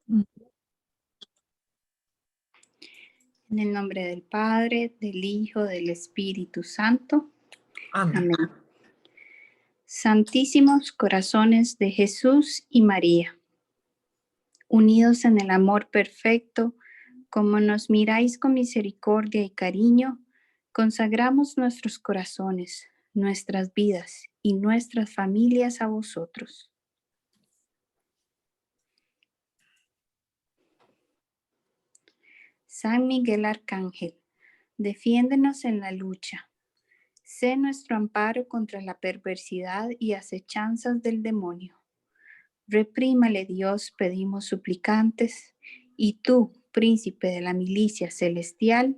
En el nombre del Padre, del Hijo, del Espíritu Santo. Amén. Amén. Santísimos corazones de Jesús y María, unidos en el amor perfecto, como nos miráis con misericordia y cariño, consagramos nuestros corazones, nuestras vidas y nuestras familias a vosotros. San Miguel Arcángel, defiéndenos en la lucha. Sé nuestro amparo contra la perversidad y acechanzas del demonio. Reprímale, Dios, pedimos suplicantes, y tú, príncipe de la milicia celestial,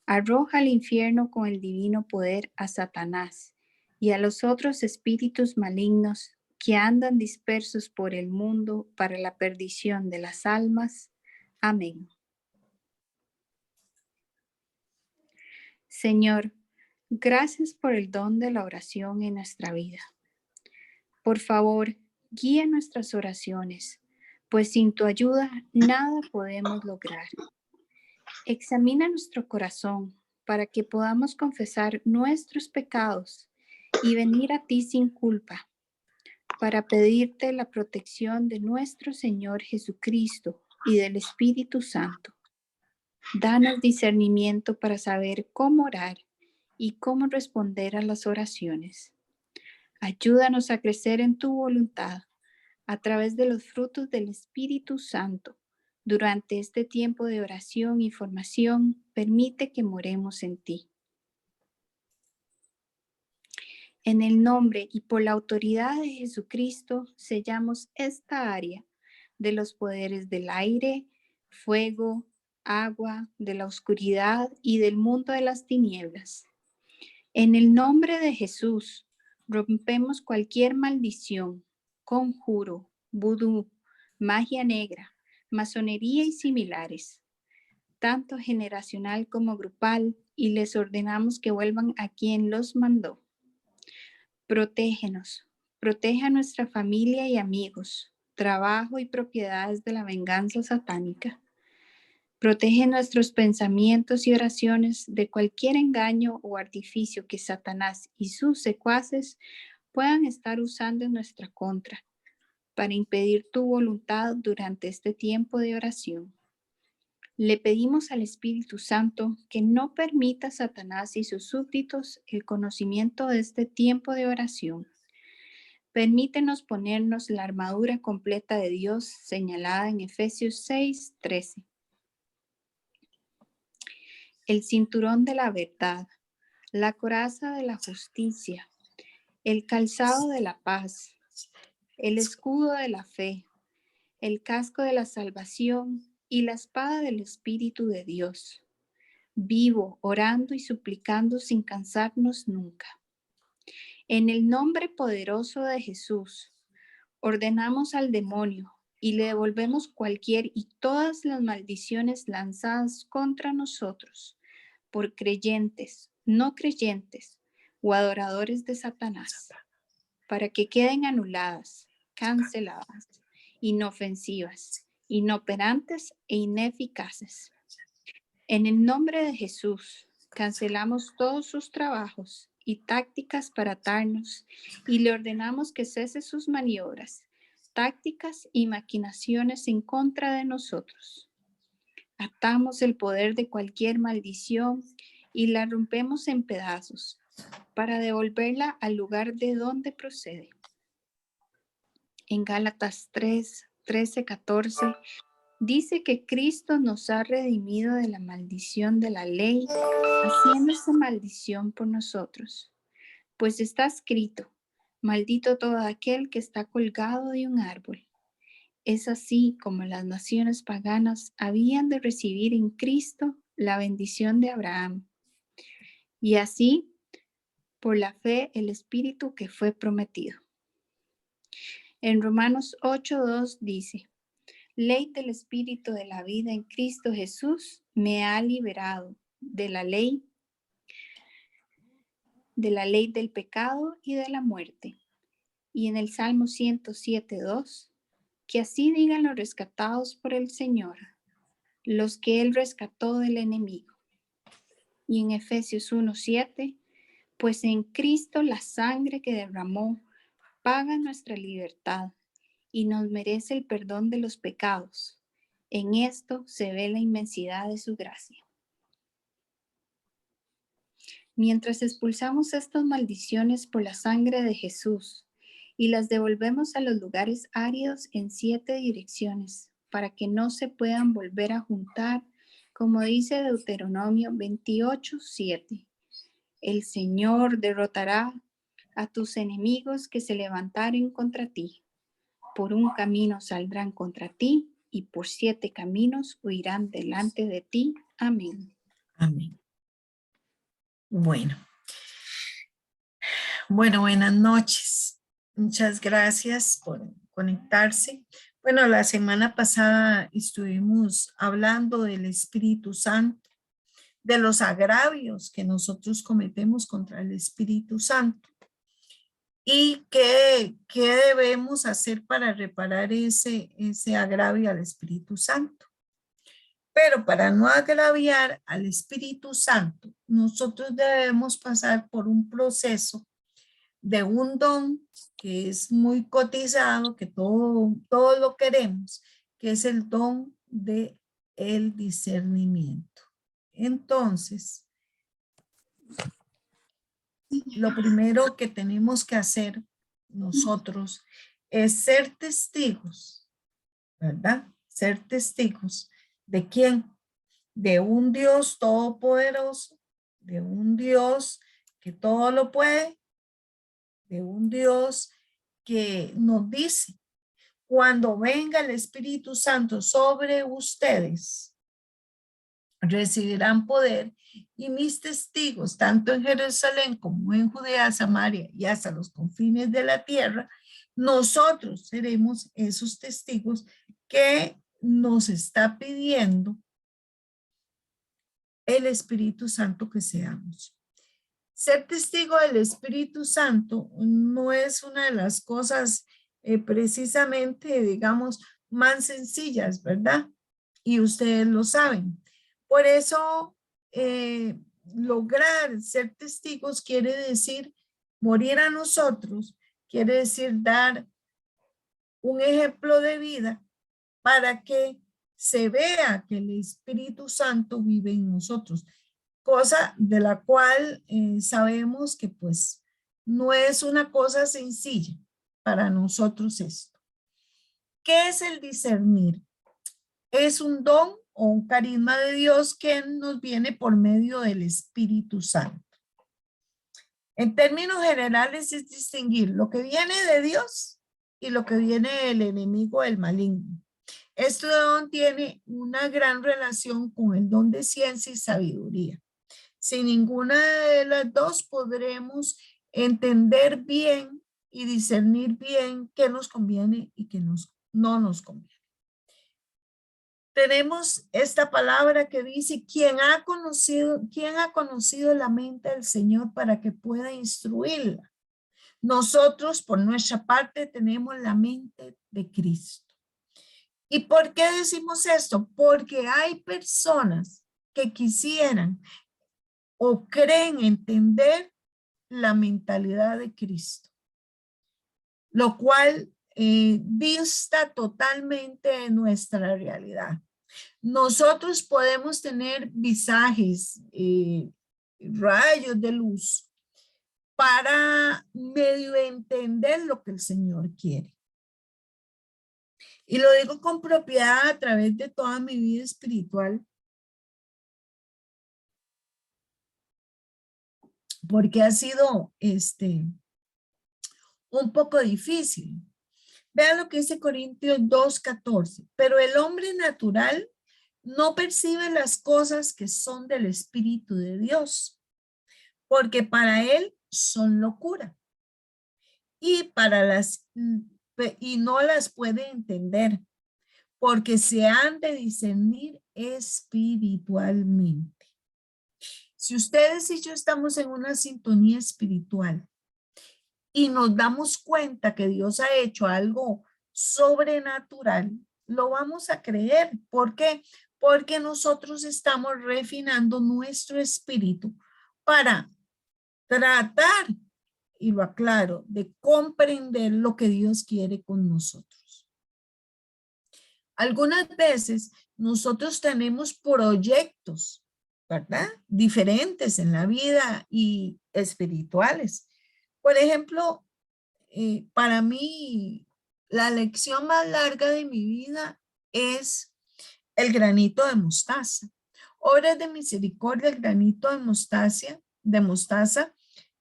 arroja al infierno con el divino poder a Satanás y a los otros espíritus malignos que andan dispersos por el mundo para la perdición de las almas. Amén. Señor, gracias por el don de la oración en nuestra vida. Por favor, guía nuestras oraciones, pues sin tu ayuda nada podemos lograr. Examina nuestro corazón para que podamos confesar nuestros pecados y venir a ti sin culpa, para pedirte la protección de nuestro Señor Jesucristo y del Espíritu Santo. Danos discernimiento para saber cómo orar y cómo responder a las oraciones. Ayúdanos a crecer en tu voluntad a través de los frutos del Espíritu Santo. Durante este tiempo de oración y formación, permite que moremos en ti. En el nombre y por la autoridad de Jesucristo, sellamos esta área de los poderes del aire, fuego, agua, de la oscuridad y del mundo de las tinieblas. En el nombre de Jesús, rompemos cualquier maldición, conjuro, vudú, magia negra, masonería y similares, tanto generacional como grupal, y les ordenamos que vuelvan a quien los mandó. Protégenos, protege a nuestra familia y amigos, trabajo y propiedades de la venganza satánica. Protege nuestros pensamientos y oraciones de cualquier engaño o artificio que Satanás y sus secuaces puedan estar usando en nuestra contra para impedir tu voluntad durante este tiempo de oración. Le pedimos al Espíritu Santo que no permita a Satanás y sus súbditos el conocimiento de este tiempo de oración. Permítenos ponernos la armadura completa de Dios señalada en Efesios 6:13. El cinturón de la verdad, la coraza de la justicia, el calzado de la paz, el escudo de la fe, el casco de la salvación y la espada del Espíritu de Dios. Vivo, orando y suplicando sin cansarnos nunca. En el nombre poderoso de Jesús, ordenamos al demonio y le devolvemos cualquier y todas las maldiciones lanzadas contra nosotros por creyentes, no creyentes o adoradores de Satanás, para que queden anuladas, canceladas, inofensivas, inoperantes e ineficaces. En el nombre de Jesús, cancelamos todos sus trabajos y tácticas para atarnos y le ordenamos que cese sus maniobras, tácticas y maquinaciones en contra de nosotros. Atamos el poder de cualquier maldición y la rompemos en pedazos para devolverla al lugar de donde procede. En Gálatas 3:13-14 dice que Cristo nos ha redimido de la maldición de la ley, haciendo esa maldición por nosotros. Pues está escrito, maldito todo aquel que está colgado de un árbol. Es así como las naciones paganas habían de recibir en Cristo la bendición de Abraham. Y así, por la fe, el Espíritu que fue prometido. En Romanos 8:2 dice, ley del Espíritu de la vida en Cristo Jesús me ha liberado de la ley del pecado y de la muerte. Y en el Salmo 107:2, Que así digan los rescatados por el Señor, los que Él rescató del enemigo. Y en Efesios 1:7, pues en Cristo la sangre que derramó paga nuestra libertad y nos merece el perdón de los pecados. En esto se ve la inmensidad de su gracia. Mientras expulsamos estas maldiciones por la sangre de Jesús y las devolvemos a los lugares áridos en 7 direcciones para que no se puedan volver a juntar, como dice Deuteronomio 28:7. El Señor derrotará a tus enemigos que se levantaren contra ti. Por un camino saldrán contra ti y por 7 caminos huirán delante de ti. Amén. Amén. Bueno, buenas noches. Muchas gracias por conectarse. Bueno, la semana pasada estuvimos hablando del Espíritu Santo, de los agravios que nosotros cometemos contra el Espíritu Santo y qué debemos hacer para reparar ese agravio al Espíritu Santo. Pero para no agraviar al Espíritu Santo, nosotros debemos pasar por un proceso de un don que es muy cotizado, que todo lo queremos, que es el don de el discernimiento. Entonces, lo primero que tenemos que hacer nosotros es ser testigos, ¿verdad? Ser testigos ¿de quién? De un Dios todopoderoso, de un Dios que todo lo puede, de un Dios que nos dice, cuando venga el Espíritu Santo sobre ustedes, recibirán poder y mis testigos, tanto en Jerusalén como en Judea, Samaria y hasta los confines de la tierra, nosotros seremos esos testigos que nos está pidiendo el Espíritu Santo que seamos. Ser testigo del Espíritu Santo no es una de las cosas precisamente, digamos, más sencillas, ¿verdad? Y ustedes lo saben. Por eso, lograr ser testigos quiere decir morir a nosotros, quiere decir dar un ejemplo de vida para que se vea que el Espíritu Santo vive en nosotros, cosa de la cual sabemos que pues no es una cosa sencilla para nosotros esto. ¿Qué es el discernir? Es un don o un carisma de Dios que nos viene por medio del Espíritu Santo. En términos generales es distinguir lo que viene de Dios y lo que viene del enemigo, el maligno. Este don tiene una gran relación con el don de ciencia y sabiduría. Sin ninguna de las dos podremos entender bien y discernir bien qué nos conviene y qué no nos conviene. Tenemos esta palabra que dice, ¿quién ha conocido la mente del Señor para que pueda instruirla? Nosotros, por nuestra parte, tenemos la mente de Cristo. ¿Y por qué decimos esto? Porque hay personas que quisieran o creen entender la mentalidad de Cristo, lo cual dista totalmente de nuestra realidad. Nosotros podemos tener visajes, rayos de luz para medio entender lo que el Señor quiere. Y lo digo con propiedad a través de toda mi vida espiritual, porque ha sido un poco difícil. Vean lo que dice Corintios 2:14. Pero el hombre natural no percibe las cosas que son del Espíritu de Dios, porque para él son locura. Y no las puede entender, porque se han de discernir espiritualmente. Si ustedes y yo estamos en una sintonía espiritual y nos damos cuenta que Dios ha hecho algo sobrenatural, lo vamos a creer. ¿Por qué? Porque nosotros estamos refinando nuestro espíritu para tratar, y lo aclaro, de comprender lo que Dios quiere con nosotros. Algunas veces nosotros tenemos proyectos, ¿verdad? Diferentes en la vida y espirituales. Por ejemplo, para mí, la lección más larga de mi vida es el granito de mostaza. Obras de misericordia, el granito de mostaza,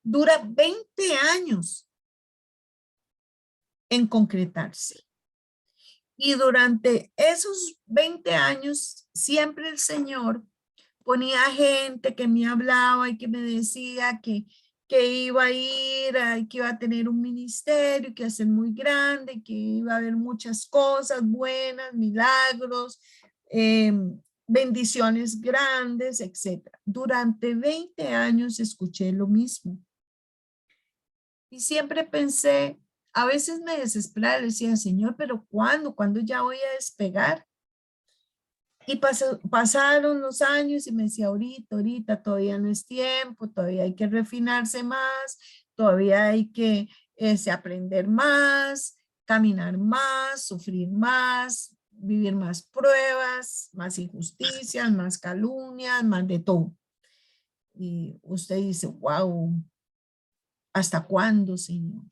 dura 20 años en concretarse. Y durante esos 20 años, siempre el Señor ponía gente que me hablaba y que me decía que iba a ir, que iba a tener un ministerio, que iba a ser muy grande, que iba a haber muchas cosas buenas, milagros, bendiciones grandes, etc. Durante 20 años escuché lo mismo. Y siempre pensé, a veces me desesperaba, le decía, Señor, pero ¿cuándo? ¿Cuándo ya voy a despegar? Y pasaron los años y me decía, ahorita, todavía no es tiempo, todavía hay que refinarse más, todavía hay que aprender más, caminar más, sufrir más, vivir más pruebas, más injusticias, más calumnias, más de todo. Y usted dice, wow, ¿hasta cuándo, Señor?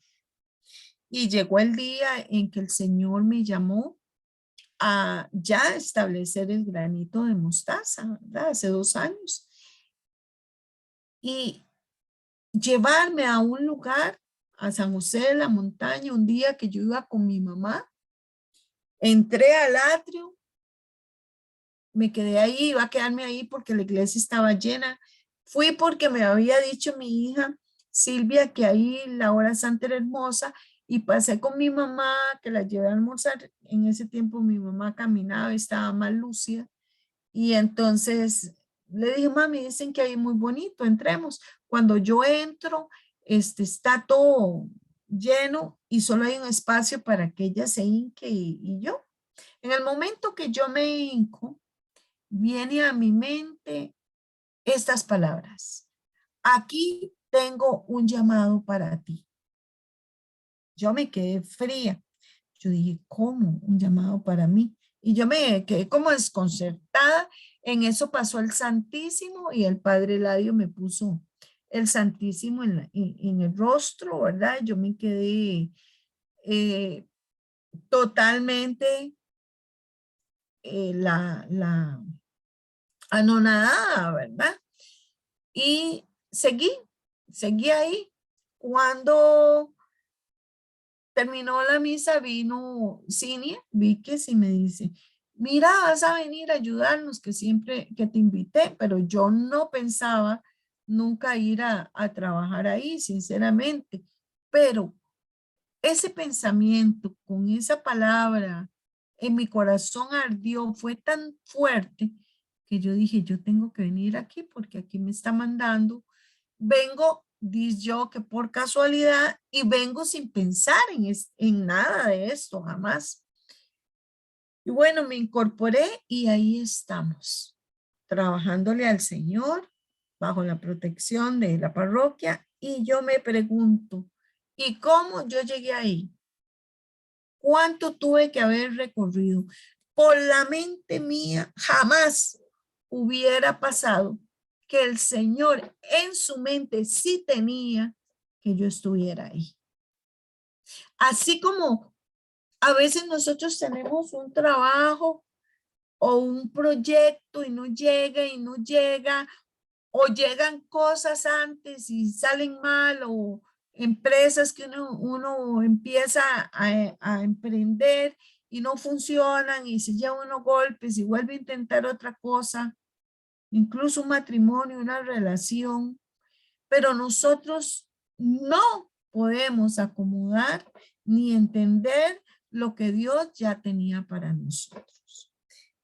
Y llegó el día en que el Señor me llamó a ya establecer el granito de mostaza, ¿verdad? Hace 2 años. Y llevarme a un lugar, a San José de la Montaña, un día que yo iba con mi mamá, entré al atrio, me quedé ahí, iba a quedarme ahí porque la iglesia estaba llena. Fui porque me había dicho mi hija Silvia que ahí la hora santa era hermosa y pasé con mi mamá, que la llevé a almorzar. En ese tiempo mi mamá caminaba, estaba más lúcida. Y entonces le dije, mami, dicen que ahí es muy bonito, entremos. Cuando yo entro, está todo lleno y solo hay un espacio para que ella se hinque y yo. En el momento que yo me hinco, viene a mi mente estas palabras. Aquí tengo un llamado para ti. Yo me quedé fría. Yo dije, ¿cómo? Un llamado para mí. Y yo me quedé como desconcertada. En eso pasó el Santísimo y el Padre Eladio me puso el Santísimo en el rostro, ¿verdad? Yo me quedé totalmente la anonadada, ¿verdad? Y seguí ahí. Cuando terminó la misa, vino Cinia Víquez y me dice, mira, vas a venir a ayudarnos, que siempre que te invité, pero yo no pensaba nunca ir a trabajar ahí, sinceramente. Pero ese pensamiento con esa palabra en mi corazón ardió, fue tan fuerte que yo dije, yo tengo que venir aquí porque aquí me está mandando. Vengo, dice yo, que por casualidad y vengo sin pensar en nada de esto, jamás. Y bueno, me incorporé y ahí estamos, trabajándole al Señor bajo la protección de la parroquia. Y yo me pregunto, ¿y cómo yo llegué ahí? ¿Cuánto tuve que haber recorrido? Por la mente mía jamás hubiera pasado que el Señor en su mente sí tenía que yo estuviera ahí. Así como a veces nosotros tenemos un trabajo o un proyecto y no llega, o llegan cosas antes y salen mal, o empresas que uno empieza a emprender y no funcionan y se lleva unos golpes y vuelve a intentar otra cosa, incluso un matrimonio, una relación, pero nosotros no podemos acomodar ni entender lo que Dios ya tenía para nosotros.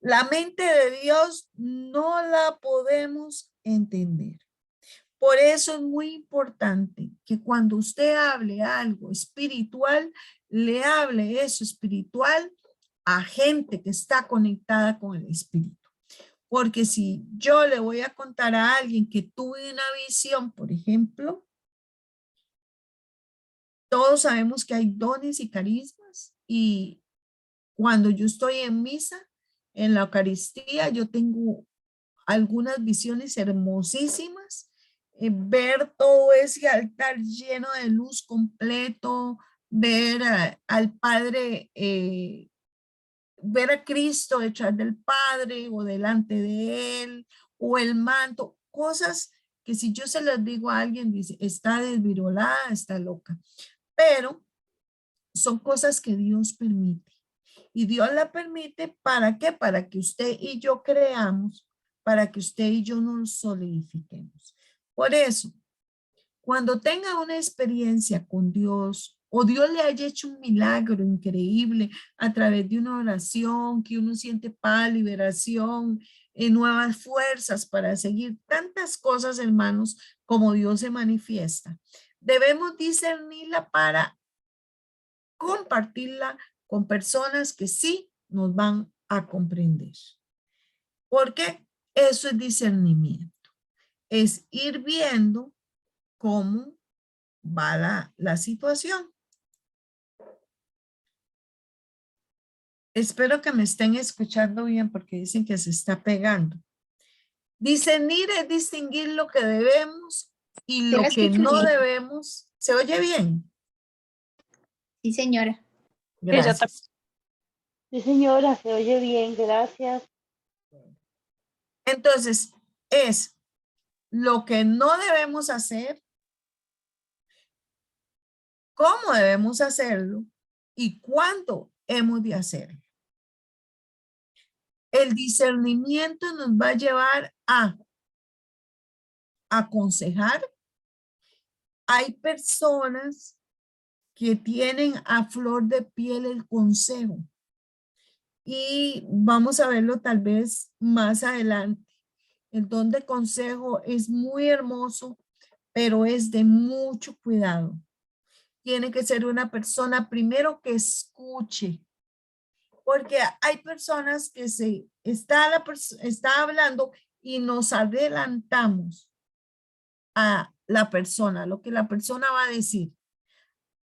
La mente de Dios no la podemos entender. Por eso es muy importante que cuando usted hable algo espiritual, le hable eso espiritual a gente que está conectada con el espíritu. Porque si yo le voy a contar a alguien que tuve una visión, por ejemplo, todos sabemos que hay dones y carismas, y cuando yo estoy en misa, en la Eucaristía, yo tengo algunas visiones hermosísimas, ver todo ese altar lleno de luz completo, ver al Padre, ver a Cristo detrás del Padre o delante de Él, o el manto, cosas que si yo se las digo a alguien, dice, está desvirolada, está loca, pero son cosas que Dios permite. Y Dios la permite, ¿para qué? Para que usted y yo creamos, para que usted y yo nos solidifiquemos. Por eso, cuando tenga una experiencia con Dios, o Dios le haya hecho un milagro increíble a través de una oración, que uno siente paz, liberación, nuevas fuerzas para seguir tantas cosas, hermanos, como Dios se manifiesta, debemos discernirla para compartirla con personas que sí nos van a comprender. Porque eso es discernimiento. Es ir viendo cómo va la situación. Espero que me estén escuchando bien porque dicen que se está pegando. Discernir es distinguir lo que debemos y Yo la lo que escucho no bien. debemos. ¿Se oye bien? Sí, señora. Sí, yo también. Gracias. Sí, señora, se oye bien, gracias. Entonces, es lo que no debemos hacer, cómo debemos hacerlo y cuándo hemos de hacerlo. El discernimiento nos va a llevar a aconsejar. Hay personas que tienen a flor de piel el consejo, y vamos a verlo tal vez más adelante. El don de consejo es muy hermoso, pero es de mucho cuidado. Tiene que ser una persona primero que escuche, porque hay personas que está hablando y nos adelantamos a la persona, lo que la persona va a decir.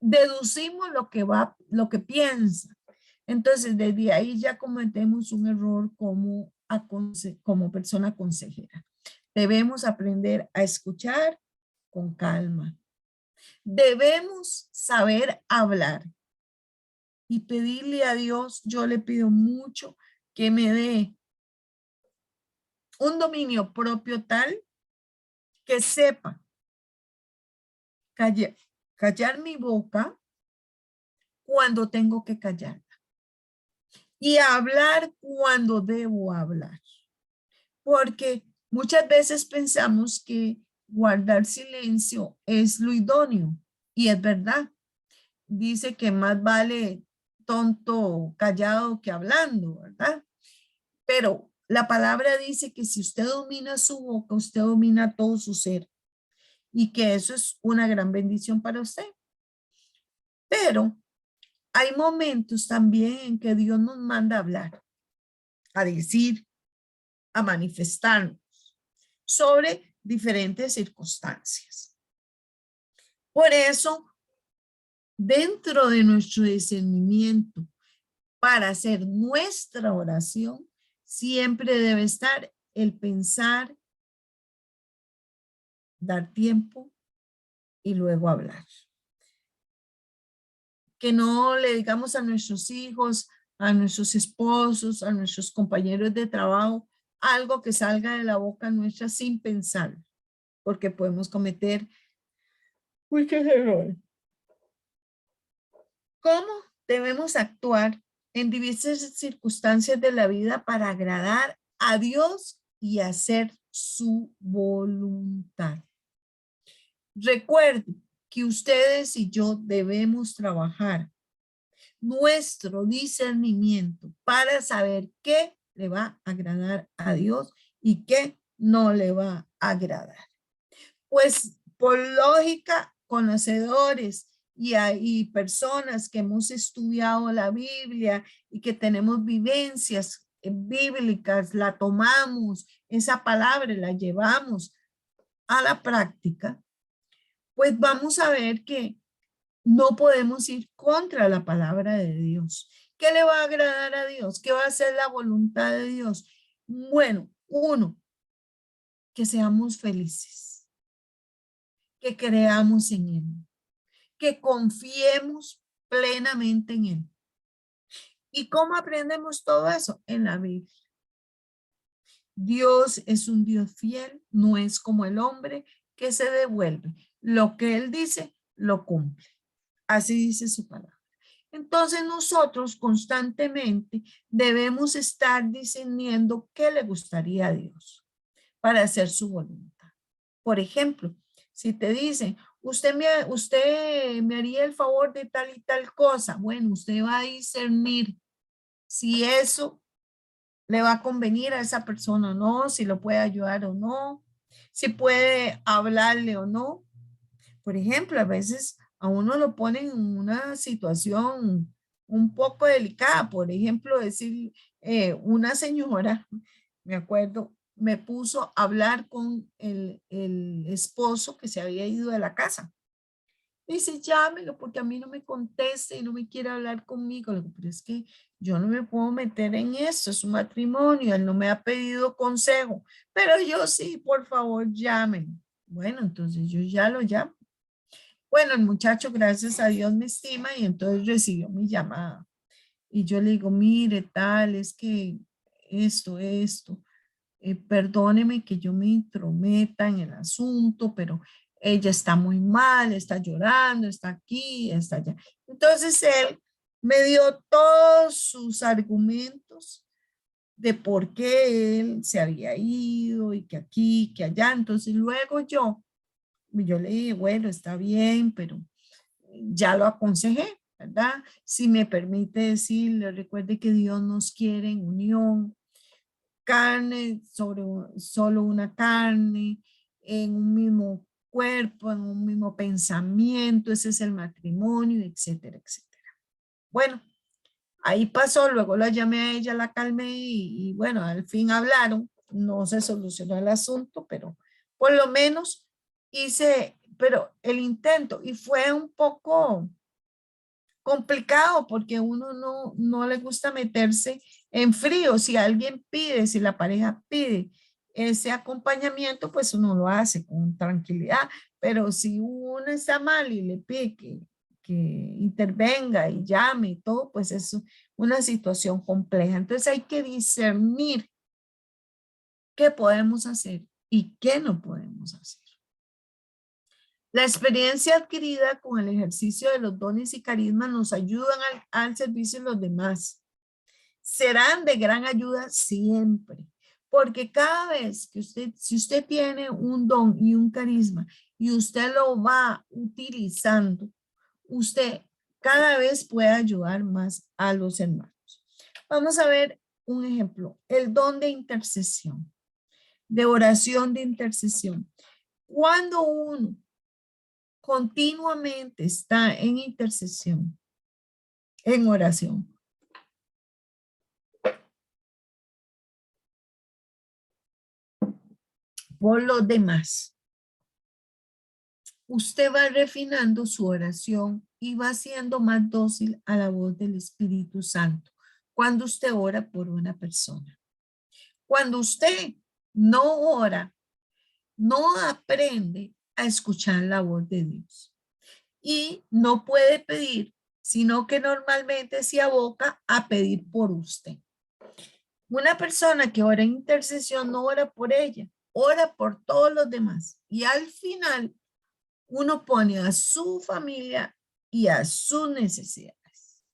Deducimos lo que piensa. Entonces, desde ahí ya cometemos un error como persona consejera. Debemos aprender a escuchar con calma. Debemos saber hablar y pedirle a Dios. Yo le pido mucho que me dé un dominio propio tal que sepa callar mi boca cuando tengo que callar y hablar cuando debo hablar. Porque muchas veces pensamos que guardar silencio es lo idóneo, y es verdad. Dice que más vale tonto callado que hablando, ¿verdad? Pero la palabra dice que si usted domina su boca, usted domina todo su ser, y que eso es una gran bendición para usted. Pero hay momentos también en que Dios nos manda a hablar, a decir, a manifestarnos sobre diferentes circunstancias. Por eso, dentro de nuestro discernimiento para hacer nuestra oración, siempre debe estar el pensar, dar tiempo y luego hablar. Que no le digamos a nuestros hijos, a nuestros esposos, a nuestros compañeros de trabajo, algo que salga de la boca nuestra sin pensar, porque podemos cometer muchos errores. ¿Cómo debemos actuar en diversas circunstancias de la vida para agradar a Dios y hacer su voluntad? Recuerden que ustedes y yo debemos trabajar nuestro discernimiento para saber qué le va a agradar a Dios y qué no le va a agradar. Pues por lógica, conocedores y hay personas que hemos estudiado la Biblia y que tenemos vivencias bíblicas, la tomamos, esa palabra la llevamos a la práctica, pues vamos a ver que no podemos ir contra la palabra de Dios. ¿Qué le va a agradar a Dios? ¿Qué va a ser la voluntad de Dios? Bueno, uno, que seamos felices, que creamos en Él, que confiemos plenamente en Él. ¿Y cómo aprendemos todo eso? En la Biblia. Dios es un Dios fiel, no es como el hombre que se devuelve. Lo que Él dice, lo cumple. Así dice su palabra. Entonces nosotros constantemente debemos estar discerniendo qué le gustaría a Dios para hacer su voluntad. Por ejemplo, si te dicen, usted me haría el favor de tal y tal cosa, bueno, usted va a discernir si eso le va a convenir a esa persona o no, si lo puede ayudar o no, si puede hablarle o no. Por ejemplo, a veces a uno lo ponen en una situación un poco delicada. Por ejemplo, decir, una señora, me acuerdo, me puso a hablar con el esposo que se había ido de la casa. Dice, llámelo porque a mí no me contesta y no me quiere hablar conmigo. Le digo, pero es que yo no me puedo meter en esto, es un matrimonio, él no me ha pedido consejo, pero yo sí, por favor, llámenlo. Bueno, entonces yo ya lo llamo. Bueno, el muchacho, gracias a Dios, me estima y entonces recibió mi llamada. Y yo le digo, mire, tal, es que esto, perdóneme que yo me intrometa en el asunto, pero ella está muy mal, está llorando, está aquí, está allá. Entonces él me dio todos sus argumentos de por qué él se había ido y que aquí, que allá. Entonces luego yo le dije, bueno, está bien, pero ya lo aconsejé, ¿verdad? Si me permite decirle, recuerde que Dios nos quiere en unión, carne sobre solo una carne, en un mismo cuerpo, en un mismo pensamiento, ese es el matrimonio, etcétera, etcétera. Bueno, ahí pasó, luego la llamé a ella, la calmé y bueno, al fin hablaron, no se solucionó el asunto, pero por lo menos hice, pero el intento y fue un poco complicado porque uno no le gusta meterse en frío. Si alguien pide, si la pareja pide ese acompañamiento, pues uno lo hace con tranquilidad. Pero si uno está mal y le pide que intervenga y llame y todo, pues es una situación compleja. Entonces hay que discernir qué podemos hacer y qué no podemos hacer. La experiencia adquirida con el ejercicio de los dones y carismas nos ayudan al servicio de los demás. Serán de gran ayuda siempre, porque cada vez que si usted tiene un don y un carisma y usted lo va utilizando, usted cada vez puede ayudar más a los hermanos. Vamos a ver un ejemplo, el don de intercesión, de oración de intercesión. Cuando uno continuamente está en intercesión, en oración, por los demás, usted va refinando su oración y va siendo más dócil a la voz del Espíritu Santo cuando usted ora por una persona. Cuando usted no ora, no aprende a escuchar la voz de Dios y no puede pedir, sino que normalmente se aboca a pedir por usted. Una persona que ora en intercesión no ora por ella, ora por todos los demás. Y al final, uno pone a su familia y a sus necesidades.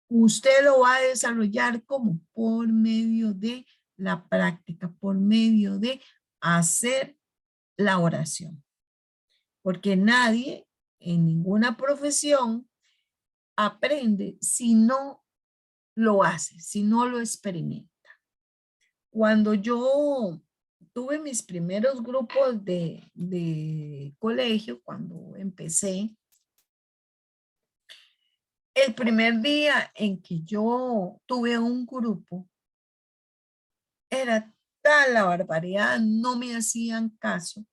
Usted lo va a desarrollar como por medio de la práctica, por medio de hacer la oración. Porque nadie en ninguna profesión aprende si no lo hace, si no lo experimenta. Cuando yo tuve mis primeros grupos de colegio, cuando empecé, El primer día en que yo tuve un grupo, era tal la barbaridad, no me hacían caso.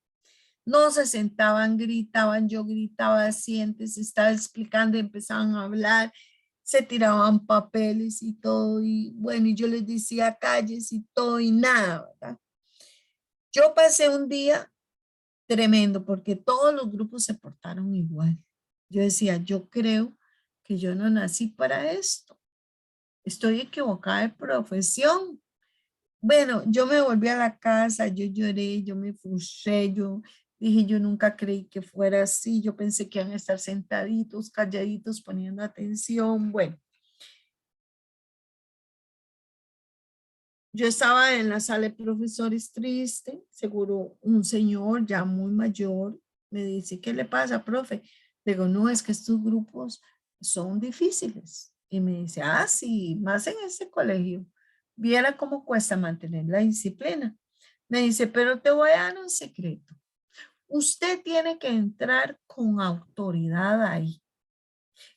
No se sentaban, gritaban, yo gritaba, siéntese, estaba explicando, empezaban a hablar, se tiraban papeles y todo, y bueno, y yo les decía calles y todo y nada, ¿verdad? Yo pasé un día tremendo porque todos los grupos se portaron igual. Yo decía, yo creo que yo no nací para esto. Estoy equivocada de profesión. Bueno, yo me volví a la casa, yo lloré, yo me frustré, yo dije, yo nunca creí que fuera así, yo pensé que iban a estar sentaditos, calladitos, poniendo atención. Bueno, yo estaba en la sala de profesores triste, seguro un señor ya muy mayor me dice, ¿qué le pasa, profe? Le digo, no, es que estos grupos son difíciles. Y me dice, ah, sí, más en este colegio. Viera cómo cuesta mantener la disciplina. Me dice, pero te voy a dar un secreto. Usted tiene que entrar con autoridad ahí.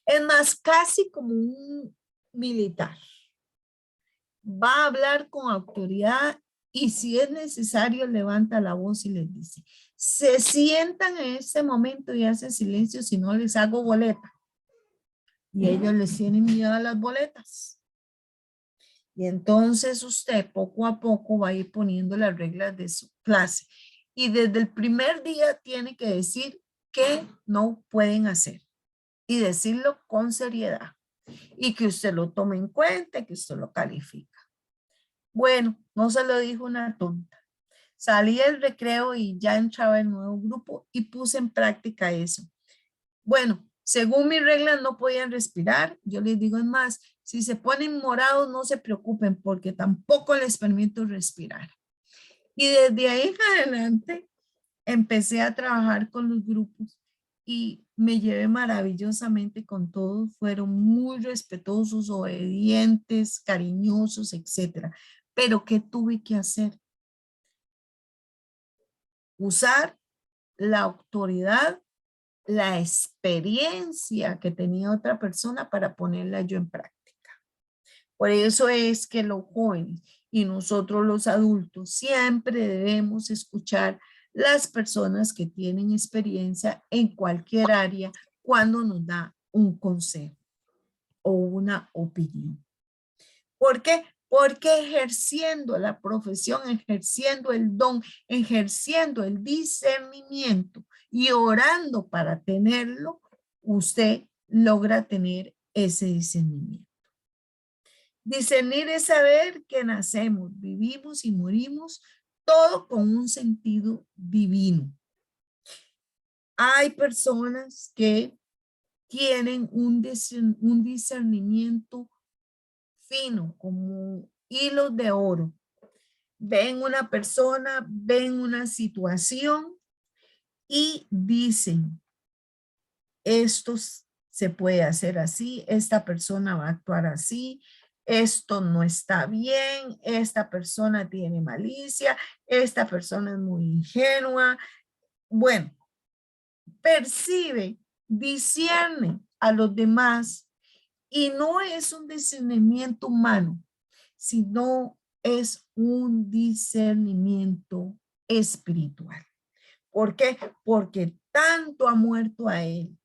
Es más, casi como un militar. Va a hablar con autoridad y si es necesario levanta la voz y les dice, se sientan en este momento y hacen silencio si no les hago boleta. Y ellos les tienen miedo a las boletas. Y entonces usted poco a poco va a ir poniendo las reglas de su clase. Y desde el primer día tiene que decir qué no pueden hacer y decirlo con seriedad y que usted lo tome en cuenta, que usted lo califica. Bueno, no se lo dijo una tonta. Salí del recreo y ya entraba el nuevo grupo y puse en práctica eso. Bueno, según mis reglas no podían respirar. Yo les digo, es más, si se ponen morados no se preocupen porque tampoco les permito respirar. Y desde ahí en adelante empecé a trabajar con los grupos y me llevé maravillosamente con todos. Fueron muy respetuosos, obedientes, cariñosos, etcétera. Pero ¿qué tuve que hacer? Usar la autoridad, la experiencia que tenía otra persona para ponerla yo en práctica. Por eso es que los jóvenes y nosotros los adultos siempre debemos escuchar las personas que tienen experiencia en cualquier área cuando nos da un consejo o una opinión. ¿Por qué? Porque ejerciendo la profesión, ejerciendo el don, ejerciendo el discernimiento y orando para tenerlo, usted logra tener ese discernimiento. Discernir es saber que nacemos, vivimos y morimos, todo con un sentido divino. Hay personas que tienen un discernimiento fino, como hilos de oro. Ven una persona, ven una situación y dicen, esto se puede hacer así, esta persona va a actuar así, esto no está bien, esta persona tiene malicia, esta persona es muy ingenua. Bueno, percibe, discierne a los demás y no es un discernimiento humano, sino es un discernimiento espiritual. ¿Por qué? Porque tanto ha muerto a él,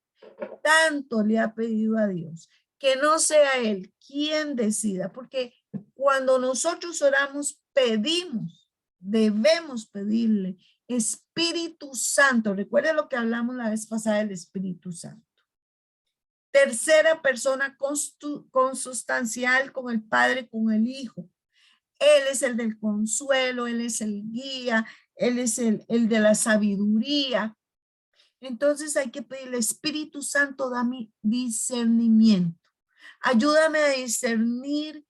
tanto le ha pedido a Dios, que no sea él quien decida, porque cuando nosotros oramos, pedimos, debemos pedirle Espíritu Santo. Recuerda lo que hablamos la vez pasada del Espíritu Santo. Tercera persona consustancial con el Padre, con el Hijo. Él es el del consuelo, Él es el guía, Él es el de la sabiduría. Entonces hay que pedirle, Espíritu Santo, dame discernimiento. Ayúdame a discernir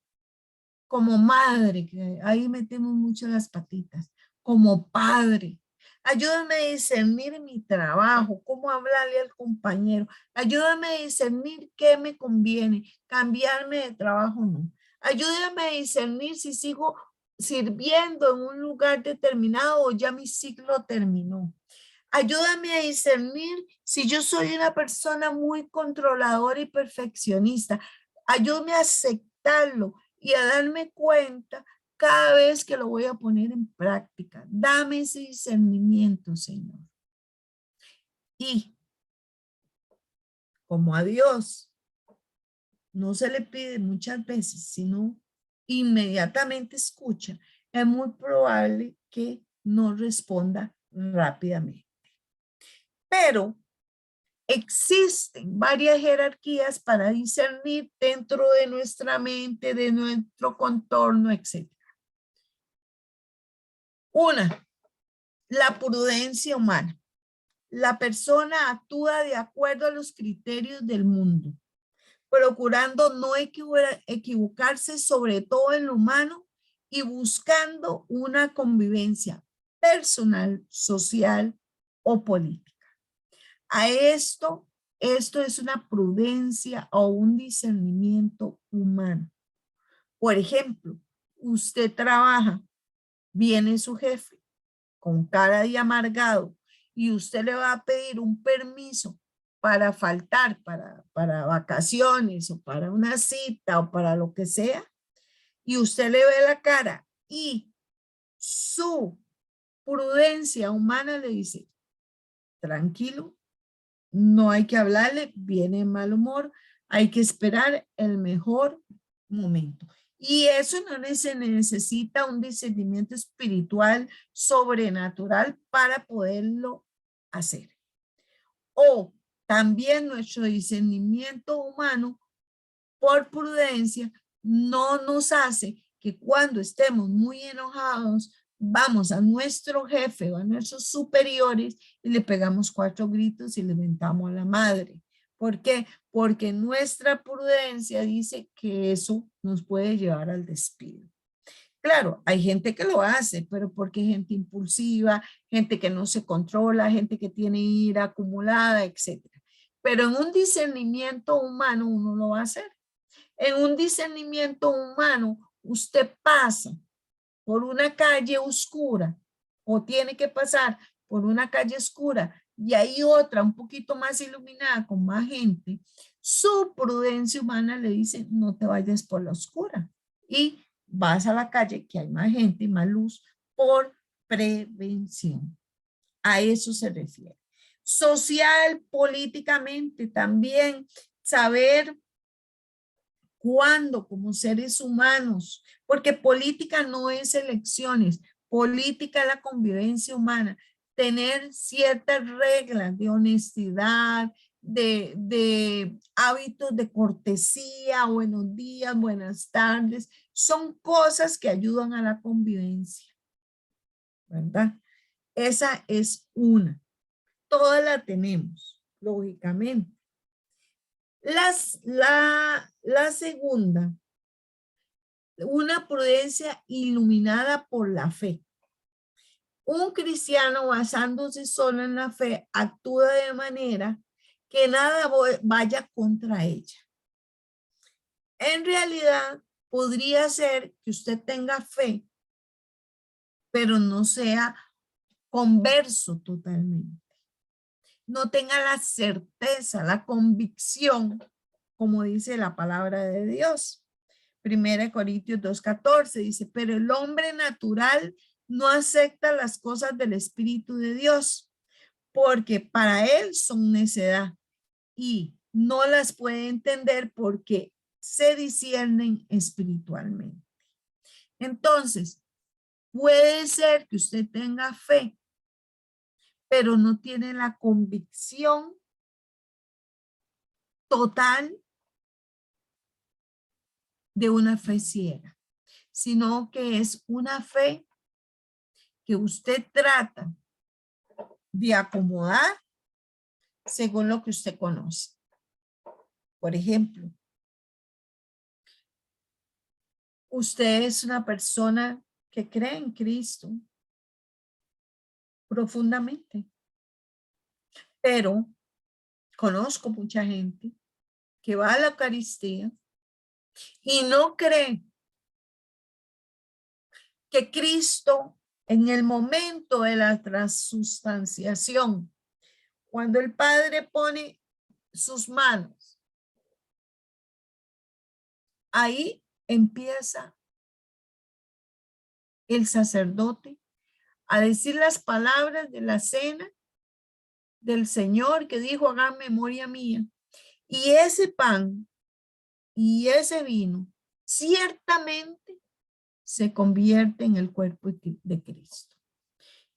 como madre, que ahí metemos mucho las patitas, como padre. Ayúdame a discernir en mi trabajo, cómo hablarle al compañero. Ayúdame a discernir qué me conviene, cambiarme de trabajo o no. Ayúdame a discernir si sigo sirviendo en un lugar determinado o ya mi ciclo terminó. Ayúdame a discernir si yo soy una persona muy controladora y perfeccionista. Ayúdame a aceptarlo y a darme cuenta cada vez que lo voy a poner en práctica. Dame ese discernimiento, Señor. Y como a Dios no se le pide muchas veces, sino inmediatamente escucha, es muy probable que no responda rápidamente. Pero existen varias jerarquías para discernir dentro de nuestra mente, de nuestro contorno, etc. Una, la prudencia humana. La persona actúa de acuerdo a los criterios del mundo, procurando no equivocarse, sobre todo en lo humano, y buscando una convivencia personal, social o política. A esto es una prudencia o un discernimiento humano. Por ejemplo, usted trabaja, viene su jefe con cara de amargado y usted le va a pedir un permiso para faltar, para vacaciones o para una cita o para lo que sea, y usted le ve la cara y su prudencia humana le dice, tranquilo, no hay que hablarle, viene en mal humor, hay que esperar el mejor momento. Y eso no se necesita un discernimiento espiritual sobrenatural para poderlo hacer. O también nuestro discernimiento humano, por prudencia, no nos hace que cuando estemos muy enojados, vamos a nuestro jefe o a nuestros superiores y le pegamos 4 gritos y le mentamos a la madre. ¿Por qué? Porque nuestra prudencia dice que eso nos puede llevar al despido. Claro, hay gente que lo hace, pero porque es gente impulsiva, gente que no se controla, gente que tiene ira acumulada, etc. Pero en un discernimiento humano uno lo va a hacer. En un discernimiento humano, usted pasa por una calle oscura o tiene que pasar por una calle oscura y hay otra un poquito más iluminada con más gente, su prudencia humana le dice no te vayas por la oscura y vas a la calle que hay más gente y más luz por prevención. A eso se refiere. Social, políticamente también, saber cuándo como seres humanos, porque política no es elecciones, política es la convivencia humana, tener ciertas reglas de honestidad, de hábitos de cortesía, buenos días, buenas tardes, son cosas que ayudan a la convivencia, ¿verdad? Esa es una. Todas la tenemos, lógicamente. La segunda, una prudencia iluminada por la fe. Un cristiano basándose solo en la fe actúa de manera que nada vaya contra ella. En realidad, podría ser que usted tenga fe, pero no sea converso totalmente. No tenga la certeza, la convicción, como dice la palabra de Dios. 1 Corintios 2:14 dice, pero el hombre natural no acepta las cosas del Espíritu de Dios, porque para él son necedad y no las puede entender porque se disciernen espiritualmente. Entonces, puede ser que usted tenga fe, pero no tiene la convicción total de una fe ciega, sino que es una fe que usted trata de acomodar según lo que usted conoce. Por ejemplo, usted es una persona que cree en Cristo profundamente, pero conozco mucha gente que va a la Eucaristía y no cree que Cristo En el momento de la transustanciación, cuando el Padre pone sus manos, ahí empieza el sacerdote a decir las palabras de la cena del Señor que dijo, hagan memoria mía. Y ese pan y ese vino ciertamente se convierte en el cuerpo de Cristo.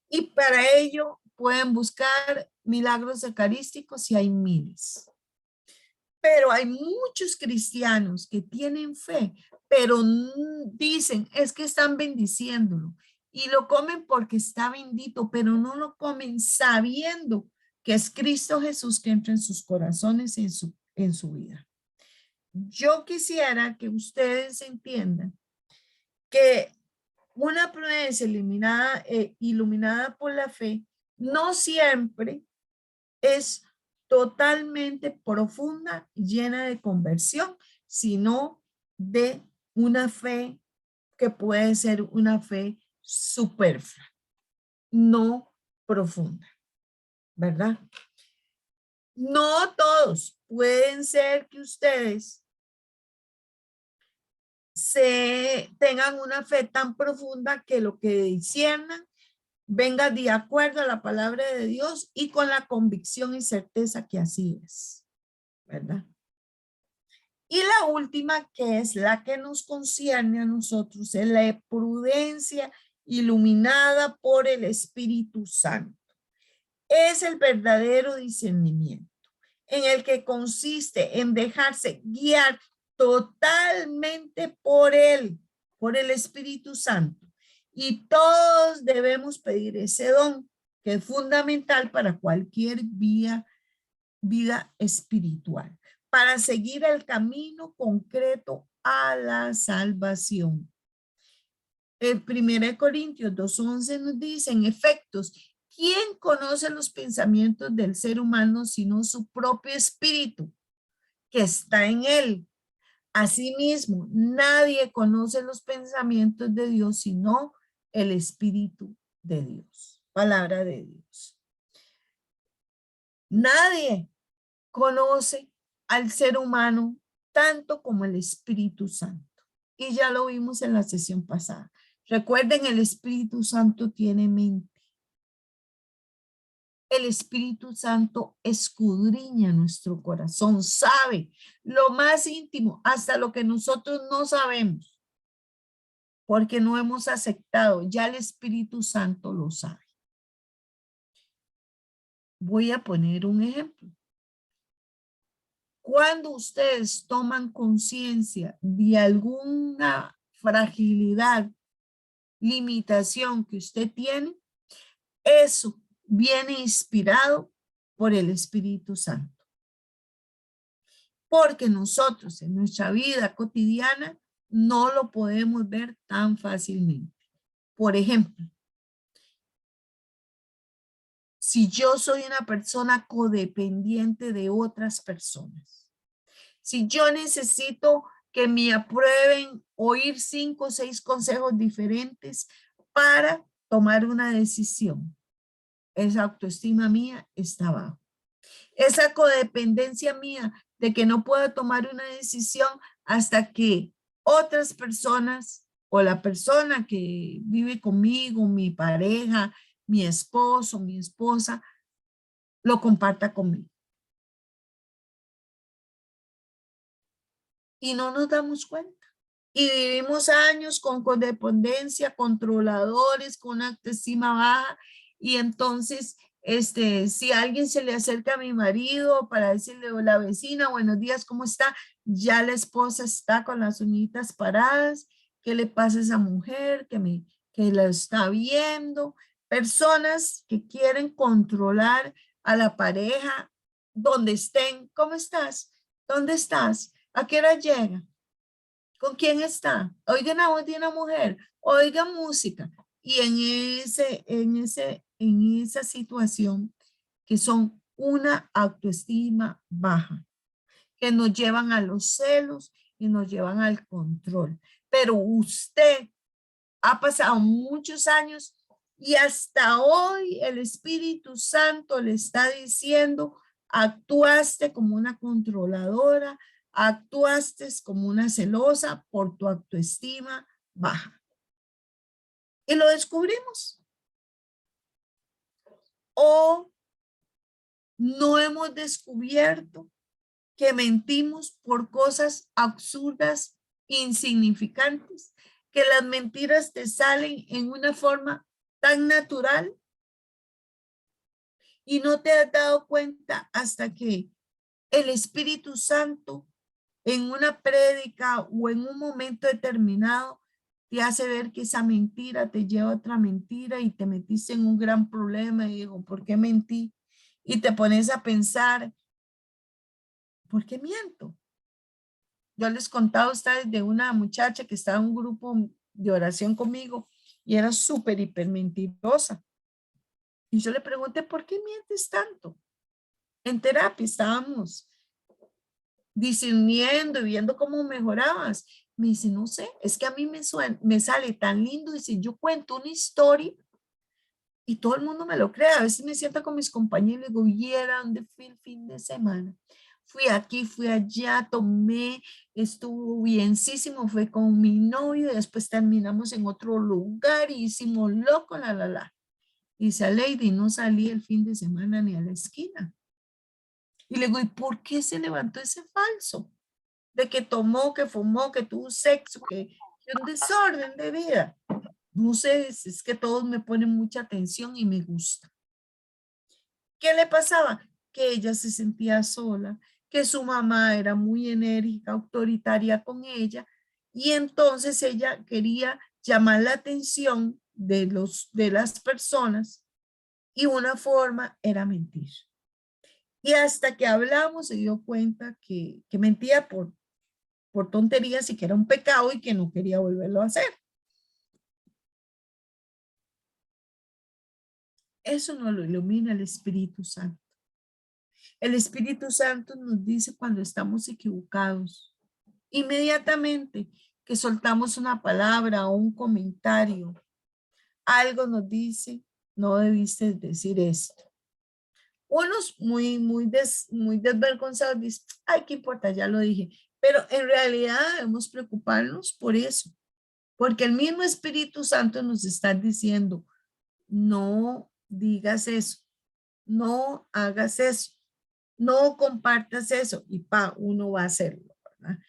Y para ello pueden buscar milagros eucarísticos y hay miles. Pero hay muchos cristianos que tienen fe, pero dicen, es que están bendiciéndolo. Y lo comen porque está bendito, pero no lo comen sabiendo que es Cristo Jesús que entra en sus corazones y en su vida. Yo quisiera que ustedes entiendan que una prudencia iluminada por la fe no siempre es totalmente profunda, llena de conversión, sino de una fe que puede ser una fe superflua, no profunda, ¿verdad? No todos pueden ser que ustedes tengan una fe tan profunda que lo que disciernan venga de acuerdo a la palabra de Dios y con la convicción y certeza que así es, ¿verdad? Y la última, que es la que nos concierne a nosotros, es la prudencia iluminada por el Espíritu Santo. Es el verdadero discernimiento en el que consiste en dejarse guiar totalmente por él, por el Espíritu Santo. Y todos debemos pedir ese don que es fundamental para cualquier vida espiritual, para seguir el camino concreto a la salvación. El 1 Corintios 2:11 nos dice, en efectos, ¿quién conoce los pensamientos del ser humano sino su propio espíritu que está en él? Asimismo, nadie conoce los pensamientos de Dios sino el Espíritu de Dios. Palabra de Dios. Nadie conoce al ser humano tanto como el Espíritu Santo. Y ya lo vimos en la sesión pasada. Recuerden, el Espíritu Santo tiene mente. El Espíritu Santo escudriña nuestro corazón, sabe lo más íntimo, hasta lo que nosotros no sabemos, porque no hemos aceptado. Ya el Espíritu Santo lo sabe. Voy a poner un ejemplo. Cuando ustedes toman conciencia de alguna fragilidad, limitación que usted tiene, eso viene inspirado por el Espíritu Santo. Porque nosotros en nuestra vida cotidiana no lo podemos ver tan fácilmente. Por ejemplo, si yo soy una persona codependiente de otras personas, si yo necesito que me aprueben, oír 5 o 6 consejos diferentes para tomar una decisión, esa autoestima mía está abajo. Esa codependencia mía de que no puedo tomar una decisión hasta que otras personas o la persona que vive conmigo, mi pareja, mi esposo, mi esposa, lo comparta conmigo. Y no nos damos cuenta. Y vivimos años con codependencia, controladores, con autoestima baja. Y entonces, si alguien se le acerca a mi marido para decirle a la vecina, buenos días, ¿cómo está? Ya la esposa está con las uñitas paradas. ¿Qué le pasa a esa mujer que la está viendo? Personas que quieren controlar a la pareja donde estén. ¿Cómo estás? ¿Dónde estás? ¿A qué hora llega? ¿Con quién está? Oigan la voz de una mujer, oiga música. Y en esa situación que son una autoestima baja, que nos llevan a los celos y nos llevan al control. Pero usted ha pasado muchos años Y hasta hoy el Espíritu Santo le está diciendo, actuaste como una controladora, actuaste como una celosa por tu autoestima baja. Y lo descubrimos. O no hemos descubierto que mentimos por cosas absurdas, insignificantes, que las mentiras te salen en una forma tan natural y no te has dado cuenta hasta que el Espíritu Santo en una prédica o en un momento determinado te hace ver que esa mentira te lleva a otra mentira y te metiste en un gran problema y digo, ¿por qué mentí? Y te pones a pensar, ¿por qué miento? Yo les contaba a ustedes de una muchacha que estaba en un grupo de oración conmigo y era súper hiper mentirosa. Y yo le pregunté, ¿por qué mientes tanto? En terapia estábamos discerniendo y viendo cómo mejorabas. Me dice, no sé, es que a mí me sale tan lindo. Dice, yo cuento una historia y todo el mundo me lo cree. A veces me siento con mis compañeros y les digo, ¿viera dónde fui el fin de semana? Fui aquí, fui allá, tomé, estuvo bienísimo, fue con mi novio, y después terminamos en otro lugar y hicimos loco, la. Dice, Lady, no salí el fin de semana ni a la esquina. Y le digo, ¿y por qué se levantó ese falso? De que tomó, que fumó, que tuvo sexo, que un desorden de vida. No sé, es que todos me ponen mucha atención y me gusta. ¿Qué le pasaba? Que ella se sentía sola, que su mamá era muy enérgica, autoritaria con ella, y entonces ella quería llamar la atención de las personas y una forma era mentir. Y hasta que hablamos se dio cuenta que mentía por tonterías y que era un pecado y que no quería volverlo a hacer. Eso nos lo ilumina el Espíritu Santo. El Espíritu Santo nos dice cuando estamos equivocados. Inmediatamente que soltamos una palabra o un comentario, algo nos dice, no debiste decir esto. Unos muy desvergonzados dicen, ay, qué importa, ya lo dije. Pero en realidad debemos preocuparnos por eso, porque el mismo Espíritu Santo nos está diciendo, no digas eso, no hagas eso, no compartas eso, y uno va a hacerlo, ¿verdad?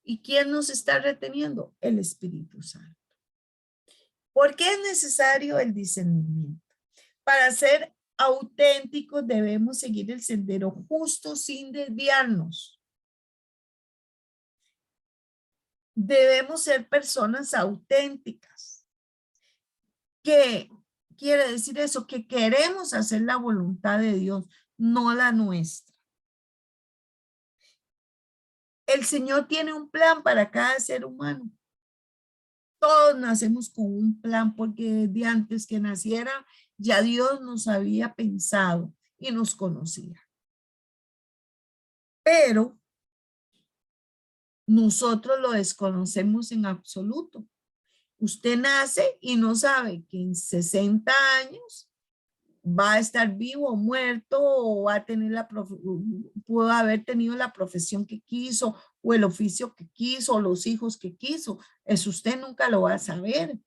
¿Y quién nos está reteniendo? El Espíritu Santo. ¿Por qué es necesario el discernimiento? Para ser auténticos debemos seguir el sendero justo sin desviarnos. Debemos ser personas auténticas. ¿Qué quiere decir eso? Que queremos hacer la voluntad de Dios, no la nuestra. El Señor tiene un plan para cada ser humano. Todos nacemos con un plan porque desde antes que naciera ya Dios nos había pensado y nos conocía. Pero nosotros lo desconocemos en absoluto. Usted nace y no sabe que en 60 años va a estar vivo o muerto o va a tener pudo haber tenido la profesión que quiso o el oficio que quiso o los hijos que quiso. Eso usted nunca lo va a saber.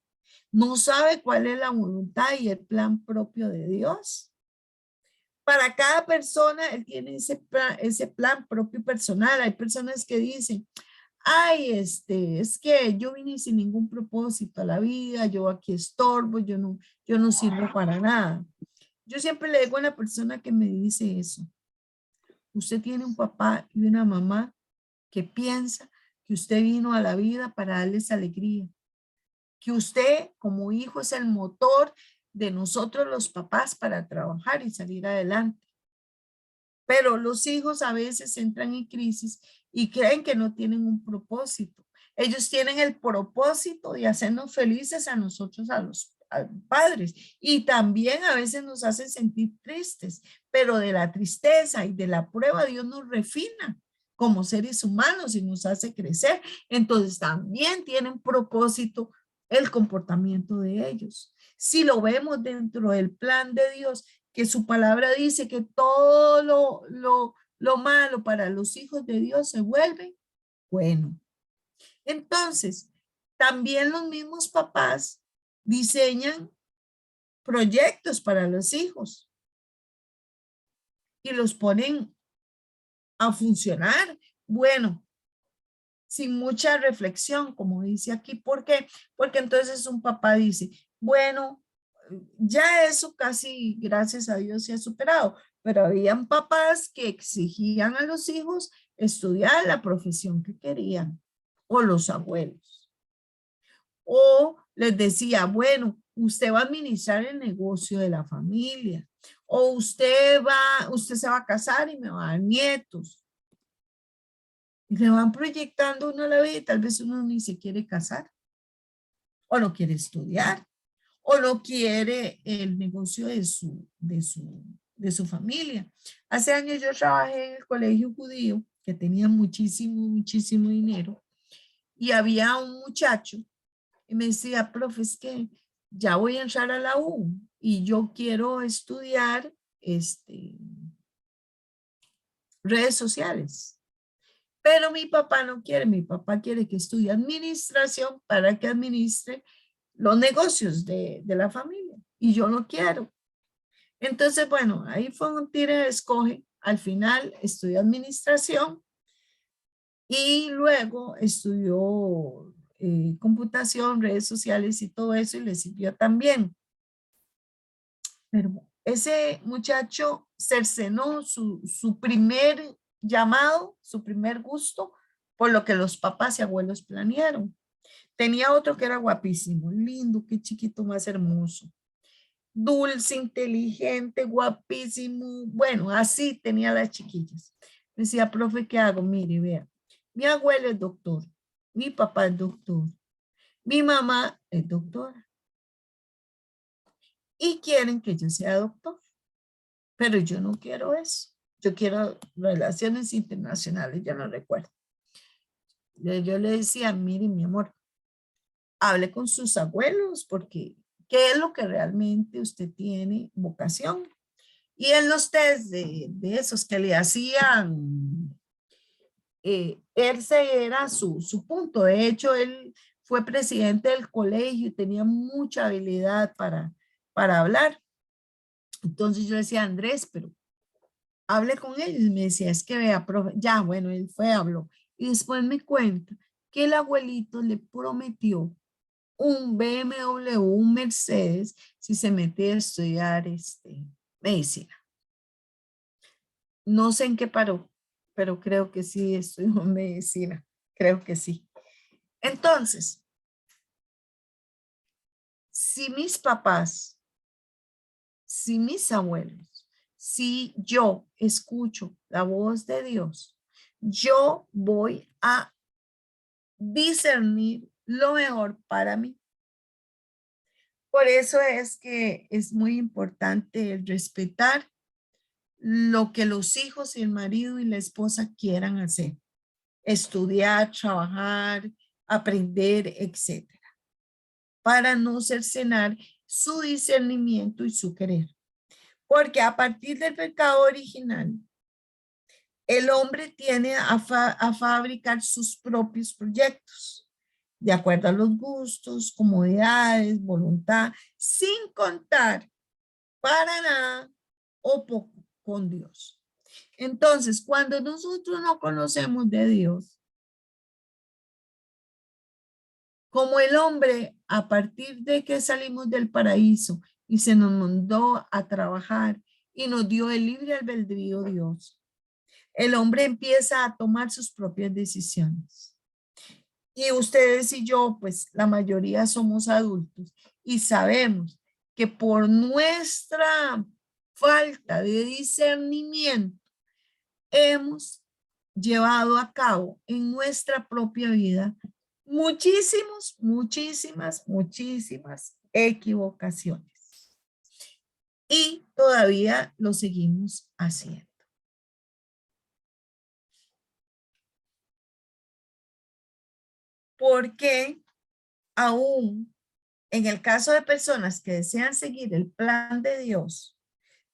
No sabe cuál es la voluntad y el plan propio de Dios. Para cada persona, él tiene ese plan propio personal. Hay personas que dicen, ay, es que yo vine sin ningún propósito a la vida, yo aquí estorbo, yo no sirvo para nada. Yo siempre le digo a una persona que me dice eso, usted tiene un papá y una mamá que piensa que usted vino a la vida para darles alegría, que usted como hijo es el motor de nosotros los papás para trabajar y salir adelante. Pero los hijos a veces entran en crisis y creen que no tienen un propósito. Ellos tienen el propósito de hacernos felices a nosotros, a los padres, y también a veces nos hacen sentir tristes, pero de la tristeza y de la prueba Dios nos refina como seres humanos y nos hace crecer. Entonces también tienen propósito el comportamiento de ellos. Si lo vemos dentro del plan de Dios, que su palabra dice que todo lo malo para los hijos de Dios se vuelve bueno. Entonces, también los mismos papás diseñan proyectos para los hijos y los ponen a funcionar. Bueno, sin mucha reflexión, como dice aquí. ¿Por qué? Porque entonces un papá dice, bueno, ya eso casi, gracias a Dios, se ha superado, pero habían papás que exigían a los hijos estudiar la profesión que querían, o los abuelos. O les decía, bueno, usted va a administrar el negocio de la familia, o usted se va a casar y me va a dar nietos. Y le van proyectando uno la vida y tal vez uno ni se quiere casar, o no quiere estudiar, o no quiere el negocio de su familia. Hace años yo trabajé en el colegio judío, que tenía muchísimo dinero, y había un muchacho y me decía, profe, es que ya voy a entrar a la U y yo quiero estudiar redes sociales. Pero mi papá no quiere, mi papá quiere que estudie administración para que administre los negocios de la familia. Y yo no quiero. Entonces, bueno, ahí fue un tire de escoge. Al final estudió administración y luego estudió computación, redes sociales y todo eso y le sirvió también. Pero ese muchacho cercenó su primer llamado, su primer gusto, por lo que los papás y abuelos planearon. Tenía otro que era guapísimo, lindo, qué chiquito más hermoso, dulce, inteligente, guapísimo. Bueno, así tenía las chiquillas. Decía, profe, ¿qué hago? Mire, vea, mi abuelo es doctor, mi papá es doctor, mi mamá es doctora y quieren que yo sea doctor, pero yo no quiero eso. Yo quiero relaciones internacionales, yo no recuerdo. Yo le decía, mire, mi amor, hable con sus abuelos porque ¿qué es lo que realmente usted tiene vocación? Y en los test de esos que le hacían, ese era su punto. De hecho, él fue presidente del colegio y tenía mucha habilidad para hablar. Entonces yo decía, Andrés, pero hable con ellos. Y me decía, es que vea, profe, ya, bueno, él fue, habló. Y después me cuenta que el abuelito le prometió un BMW, un Mercedes, si se mete a estudiar medicina. No sé en qué paró, pero creo que sí estudió medicina. Creo que sí. Entonces, si mis papás, si mis abuelos, si yo escucho la voz de Dios, yo voy a discernir lo mejor para mí. Por eso es que es muy importante el respetar lo que los hijos y el marido y la esposa quieran hacer. Estudiar, trabajar, aprender, etcétera, para no cercenar su discernimiento y su querer. Porque a partir del pecado original, el hombre tiene a fabricar sus propios proyectos, de acuerdo a los gustos, comodidades, voluntad, sin contar para nada o poco con Dios. Entonces, cuando nosotros no conocemos de Dios, como el hombre, a partir de que salimos del paraíso y se nos mandó a trabajar y nos dio el libre albedrío Dios, el hombre empieza a tomar sus propias decisiones. Y ustedes y yo, pues la mayoría somos adultos y sabemos que por nuestra falta de discernimiento hemos llevado a cabo en nuestra propia vida muchísimas equivocaciones. Y todavía lo seguimos haciendo. Porque aún en el caso de personas que desean seguir el plan de Dios,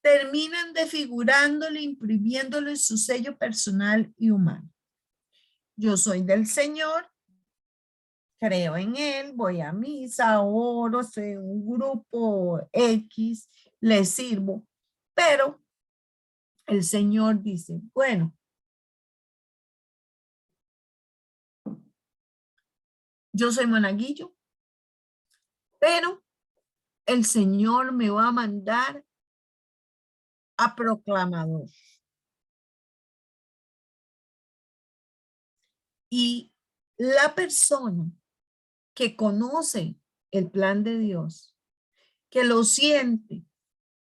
terminan desfigurándolo, imprimiéndole su sello personal y humano. Yo soy del Señor, creo en Él, voy a misa, oro, soy un grupo X, le sirvo, pero el Señor dice, bueno, yo soy monaguillo, pero el Señor me va a mandar a proclamador. Y la persona que conoce el plan de Dios, que lo siente,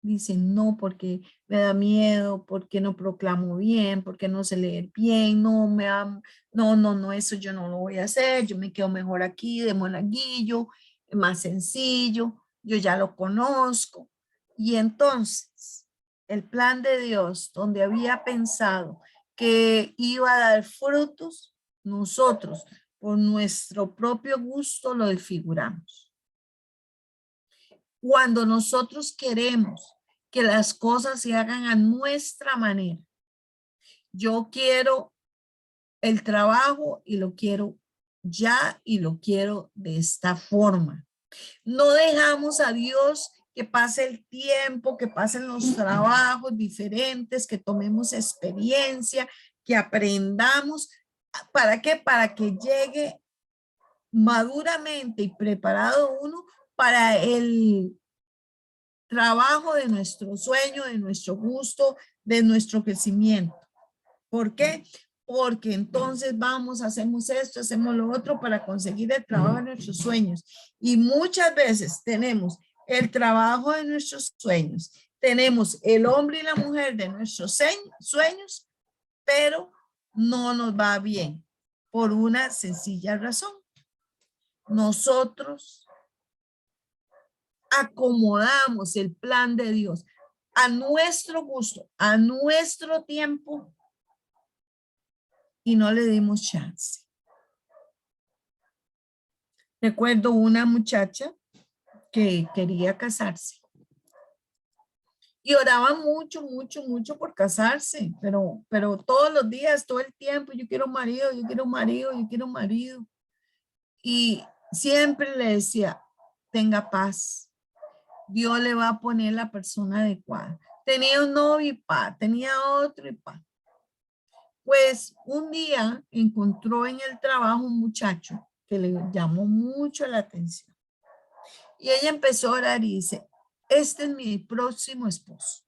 dice, no, porque me da miedo, porque no proclamo bien, porque no sé leer bien, no, eso yo no lo voy a hacer, yo me quedo mejor aquí de monaguillo, más sencillo, yo ya lo conozco. Y entonces, el plan de Dios, donde había pensado que iba a dar frutos, nosotros, por nuestro propio gusto, lo desfiguramos. Cuando nosotros queremos que las cosas se hagan a nuestra manera, yo quiero el trabajo y lo quiero ya y lo quiero de esta forma. No dejamos a Dios que pase el tiempo, que pasen los trabajos diferentes, que tomemos experiencia, que aprendamos. ¿Para qué? Para que llegue maduramente y preparado uno para el trabajo de nuestro sueño, de nuestro gusto, de nuestro crecimiento. ¿Por qué? Porque entonces vamos, hacemos esto, hacemos lo otro para conseguir el trabajo de nuestros sueños. Y muchas veces tenemos el trabajo de nuestros sueños, tenemos el hombre y la mujer de nuestros sueños, pero no nos va bien por una sencilla razón. Nosotros acomodamos el plan de Dios a nuestro gusto, a nuestro tiempo, y no le dimos chance. Recuerdo una muchacha que quería casarse y oraba mucho por casarse, pero todos los días, todo el tiempo, yo quiero un marido, yo quiero un marido, yo quiero un marido. Y siempre le decía, tenga paz, Dios le va a poner la persona adecuada. Tenía un novio y pa, tenía otro y pa. Pues un día encontró en el trabajo un muchacho que le llamó mucho la atención. Y ella empezó a orar y dice, este es mi próximo esposo.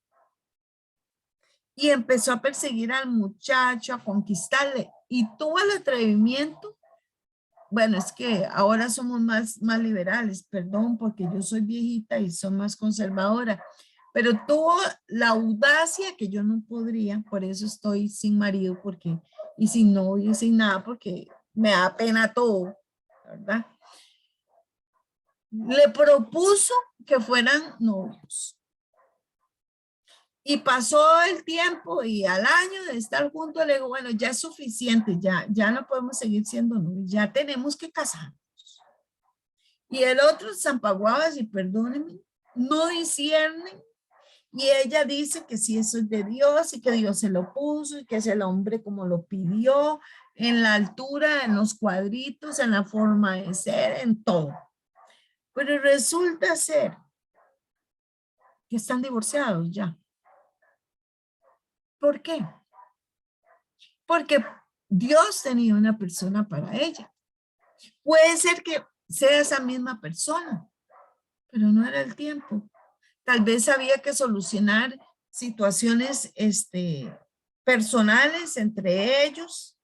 Y empezó a perseguir al muchacho, a conquistarle. Y tuvo el atrevimiento. Bueno, es que ahora somos más liberales, perdón, porque yo soy viejita y soy más conservadora. Pero tuvo la audacia que yo no podría, por eso estoy sin marido, porque, y sin novio, y sin nada, porque me da pena todo, ¿verdad? Le propuso que fueran novios. Y pasó el tiempo y al año de estar juntos le digo, bueno, ya es suficiente, ya no podemos seguir siendo novios, ya tenemos que casarnos. Y el otro zampaguabas y perdónenme, no disciernen. Y ella dice que sí, eso es de Dios y que Dios se lo puso y que es el hombre como lo pidió, en la altura, en los cuadritos, en la forma de ser, en todo. Pero resulta ser que están divorciados ya. ¿Por qué? Porque Dios tenía una persona para ella. Puede ser que sea esa misma persona, pero no era el tiempo. Tal vez había que solucionar situaciones personales entre ellos.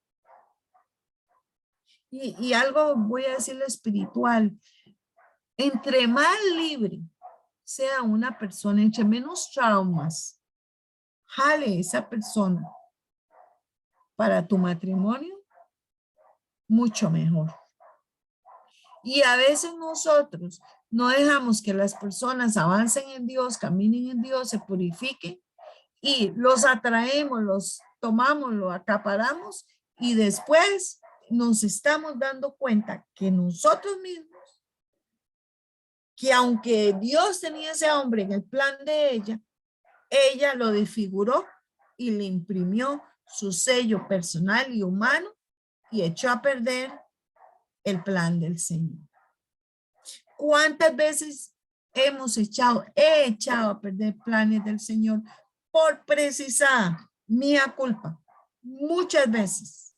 Y algo voy a decirlo espiritual. Entre más libre sea una persona, entre menos traumas jale esa persona para tu matrimonio, mucho mejor. Y a veces nosotros no dejamos que las personas avancen en Dios, caminen en Dios, se purifiquen y los atraemos, los tomamos, los acaparamos y después nos estamos dando cuenta que nosotros mismos que aunque Dios tenía ese hombre en el plan de ella lo desfiguró y le imprimió su sello personal y humano y echó a perder el plan del Señor. ¿Cuántas veces he echado a perder planes del Señor por precisar mía culpa? Muchas veces.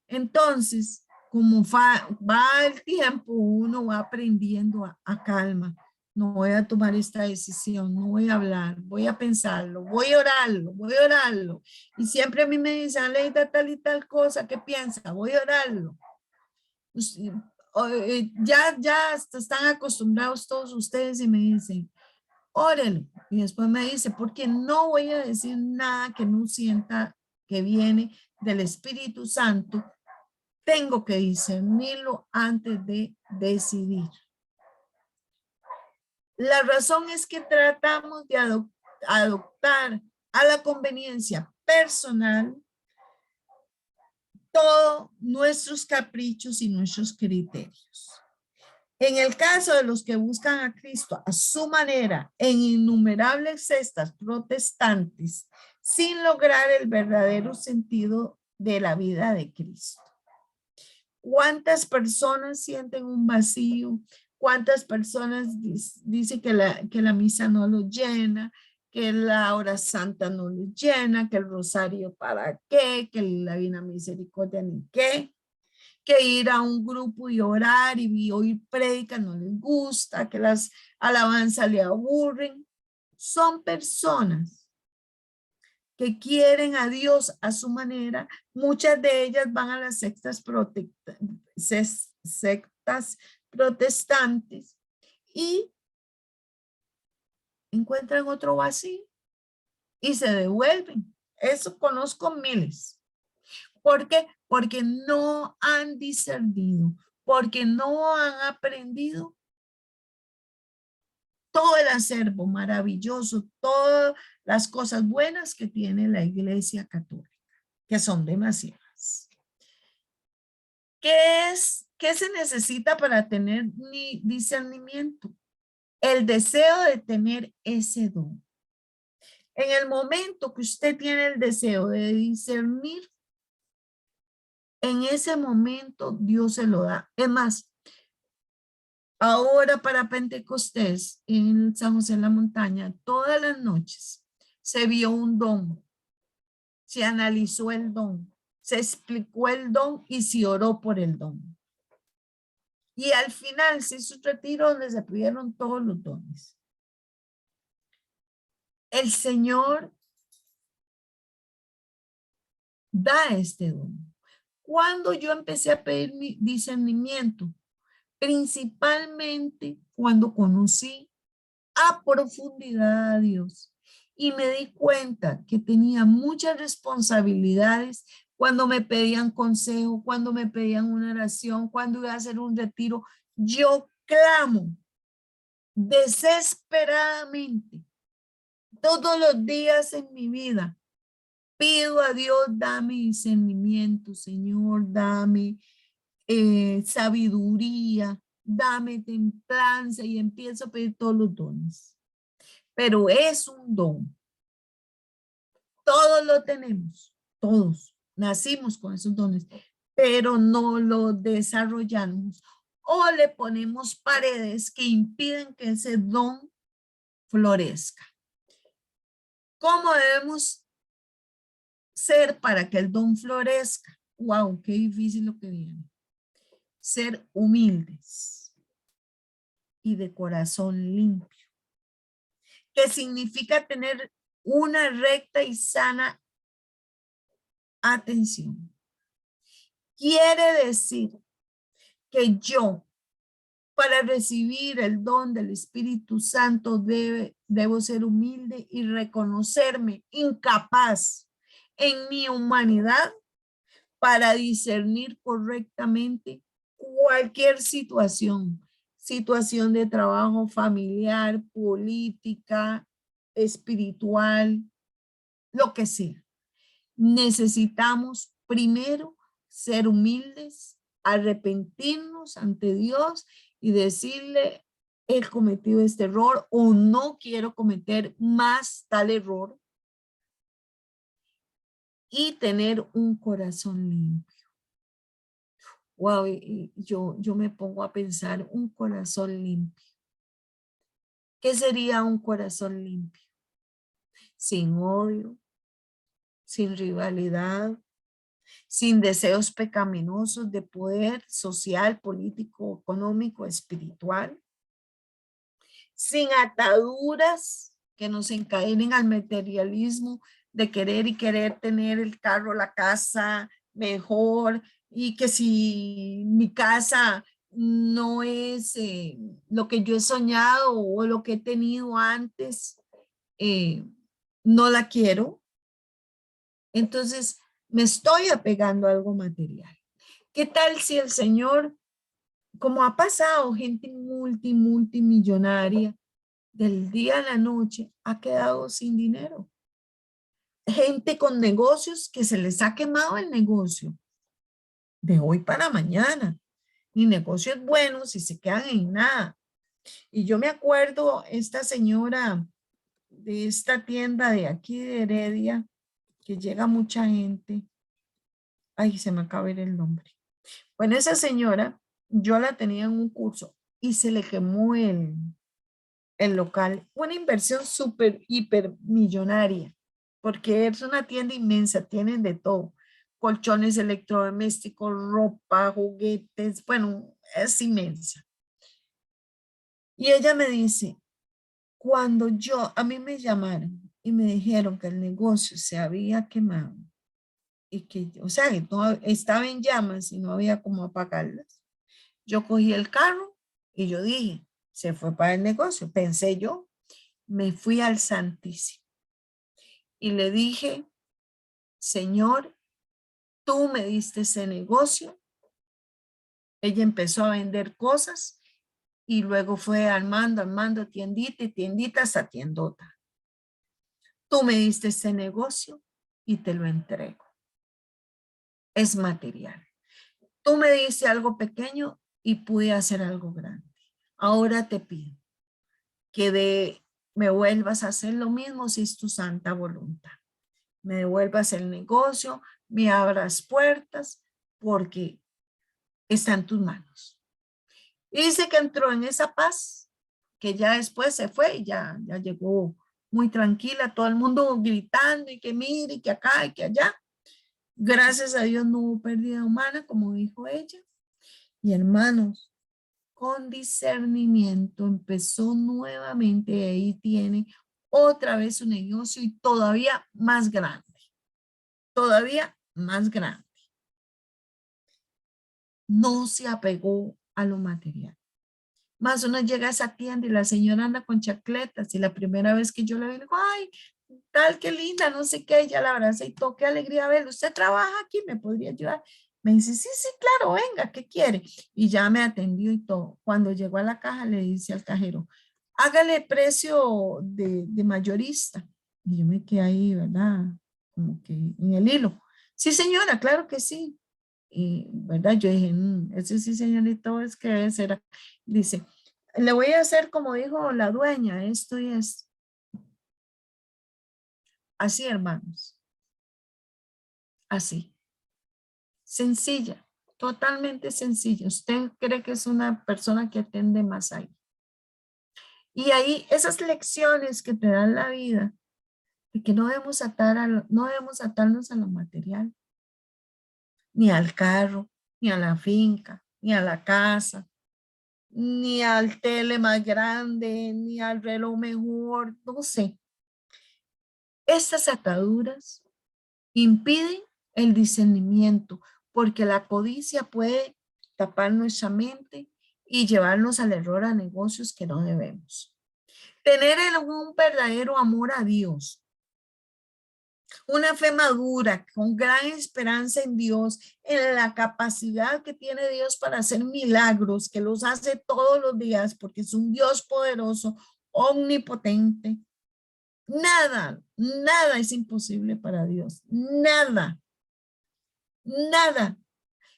Entonces, como va el tiempo, uno va aprendiendo a calma. No voy a tomar esta decisión, no voy a hablar, voy a pensarlo, voy a orarlo. Y siempre a mí me dicen, Aleida, tal y tal cosa, ¿qué piensa? Voy a orarlo. Pues, ya están acostumbrados todos ustedes y me dicen, órelo. Y después me dice, porque no voy a decir nada que no sienta que viene del Espíritu Santo. Tengo que discernirlo antes de decidir. La razón es que tratamos de adoptar a la conveniencia personal todos nuestros caprichos y nuestros criterios. En el caso de los que buscan a Cristo a su manera, en innumerables cestas protestantes, sin lograr el verdadero sentido de la vida de Cristo. ¿Cuántas personas sienten un vacío? ¿Cuántas personas dicen que la misa no lo llena? Que la hora santa no lo llena, que el rosario para qué, que la Divina Misericordia ni qué, que ir a un grupo y orar y oír prédica no les gusta, que las alabanzas le aburren. Son personas que quieren a Dios a su manera. Muchas de ellas van a las sectas protestantes y encuentran otro vacío y se devuelven. Eso conozco miles. ¿Por qué? Porque no han discernido, porque no han aprendido todo el acervo maravilloso, todas las cosas buenas que tiene la Iglesia Católica, que son demasiadas. ¿Qué se necesita para tener discernimiento? El deseo de tener ese don. En el momento que usted tiene el deseo de discernir, en ese momento Dios se lo da. Es más, ahora para Pentecostés en San José de la Montaña, todas las noches se vio un don, se analizó el don, se explicó el don y se oró por el don. Y al final se hizo un retiro donde se pidieron todos los dones. El Señor da este don. Cuando yo empecé a pedir mi discernimiento, principalmente cuando conocí a profundidad a Dios y me di cuenta que tenía muchas responsabilidades cuando me pedían consejo, cuando me pedían una oración, cuando iba a hacer un retiro. Yo clamo desesperadamente todos los días en mi vida. Pido a Dios, dame discernimiento, Señor, dame sabiduría, dame templanza, y empiezo a pedir todos los dones. Pero es un don. Todos lo tenemos, todos. Nacimos con esos dones, pero no lo desarrollamos o le ponemos paredes que impiden que ese don florezca. ¿Cómo debemos ser para que el don florezca? Wow, qué difícil lo que viene. Ser humildes y de corazón limpio. ¿Qué significa tener una recta y sana atención? Quiere decir que yo, para recibir el don del Espíritu Santo, debo ser humilde y reconocerme incapaz en mi humanidad para discernir correctamente cualquier situación de trabajo familiar, política, espiritual, lo que sea. Necesitamos primero ser humildes, arrepentirnos ante Dios y decirle, he cometido este error o no quiero cometer más tal error y tener un corazón limpio. Wow, y yo me pongo a pensar un corazón limpio. ¿Qué sería un corazón limpio? Sin odio, sin rivalidad, sin deseos pecaminosos de poder social, político, económico, espiritual, sin ataduras que nos encadenen al materialismo de querer y querer tener el carro, la casa mejor, y que si mi casa no es lo que yo he soñado o lo que he tenido antes, eh, no la quiero. Entonces me estoy apegando a algo material. ¿Qué tal si el Señor, como ha pasado gente multimillonaria, del día a la noche ha quedado sin dinero? Gente con negocios que se les ha quemado el negocio de hoy para mañana. Ni negocios buenos y se quedan en nada. Y yo me acuerdo esta señora de esta tienda de aquí de Heredia, que llega mucha gente. Ay, se me acaba de ir el nombre. Bueno, esa señora, yo la tenía en un curso y se le quemó el local. Una inversión súper, hiper millonaria, porque es una tienda inmensa, tienen de todo. Colchones electrodomésticos, ropa, juguetes, bueno, es inmensa. Y ella me dice, cuando a mí me llamaron y me dijeron que el negocio se había quemado y que, o sea, que todo estaba en llamas y no había cómo apagarlas, yo cogí el carro y yo dije, se fue para el negocio, pensé yo, me fui al Santísimo y le dije, Señor, tú me diste ese negocio. Ella empezó a vender cosas y luego fue armando, tiendita y tiendita hasta tiendota. Tú me diste ese negocio y te lo entrego. Es material. Tú me diste algo pequeño y pude hacer algo grande. Ahora te pido que me vuelvas a hacer lo mismo si es tu santa voluntad. Me devuelvas el negocio, me abras puertas, porque está en tus manos. Y dice que entró en esa paz, que ya después se fue y ya llegó muy tranquila, todo el mundo gritando y que mire, y que acá y que allá. Gracias a Dios no hubo pérdida humana, como dijo ella. Y hermanos, con discernimiento empezó nuevamente y ahí tiene otra vez su negocio y todavía más grande. Todavía más grande. No se apegó a lo material. Más uno llega a esa tienda y la señora anda con chacletas y la primera vez que yo la vi, le digo, ay, tal, qué linda, no sé qué, ella la abraza y todo, qué alegría verlo. ¿Usted trabaja aquí? ¿Me podría ayudar? Me dice, sí, sí, claro, venga, ¿qué quiere? Y ya me atendió y todo. Cuando llegó a la caja le dice al cajero, hágale precio de mayorista. Y yo me quedé ahí, ¿verdad? Como que en el hilo. Sí, señora, claro que sí. Y, ¿verdad? Yo dije, ese sí, señorito, es que debe ser. Dice, le voy a hacer como dijo la dueña, esto y es así, hermanos, así, sencilla, totalmente sencilla. Usted cree que es una persona que atiende más ahí. Y ahí esas lecciones que te dan la vida, de que no debemos no debemos atarnos a lo material, ni al carro, ni a la finca, ni a la casa, ni al tele más grande, ni al reloj mejor, no sé. Estas ataduras impiden el discernimiento porque la codicia puede tapar nuestra mente y llevarnos al error a negocios que no debemos. Tener un verdadero amor a Dios, una fe madura, con gran esperanza en Dios, en la capacidad que tiene Dios para hacer milagros, que los hace todos los días porque es un Dios poderoso, omnipotente. Nada es imposible para Dios. Nada.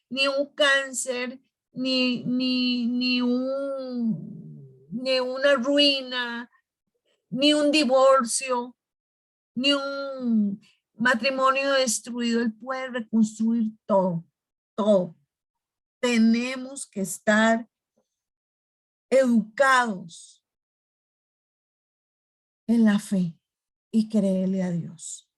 Ni un cáncer, ni un ni una ruina, ni un divorcio, ni un matrimonio destruido. Él puede reconstruir todo, todo. Tenemos que estar educados en la fe y creerle a Dios.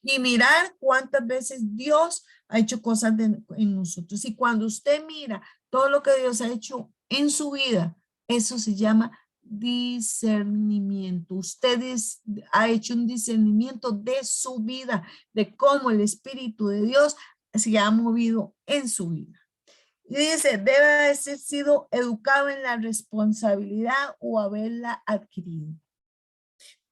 Y mirar cuántas veces Dios ha hecho cosas en nosotros. Y cuando usted mira todo lo que Dios ha hecho en su vida, eso se llama discernimiento. Usted ha hecho un discernimiento de su vida, de cómo el Espíritu de Dios se ha movido en su vida. Y dice, debe haber sido educado en la responsabilidad o haberla adquirido.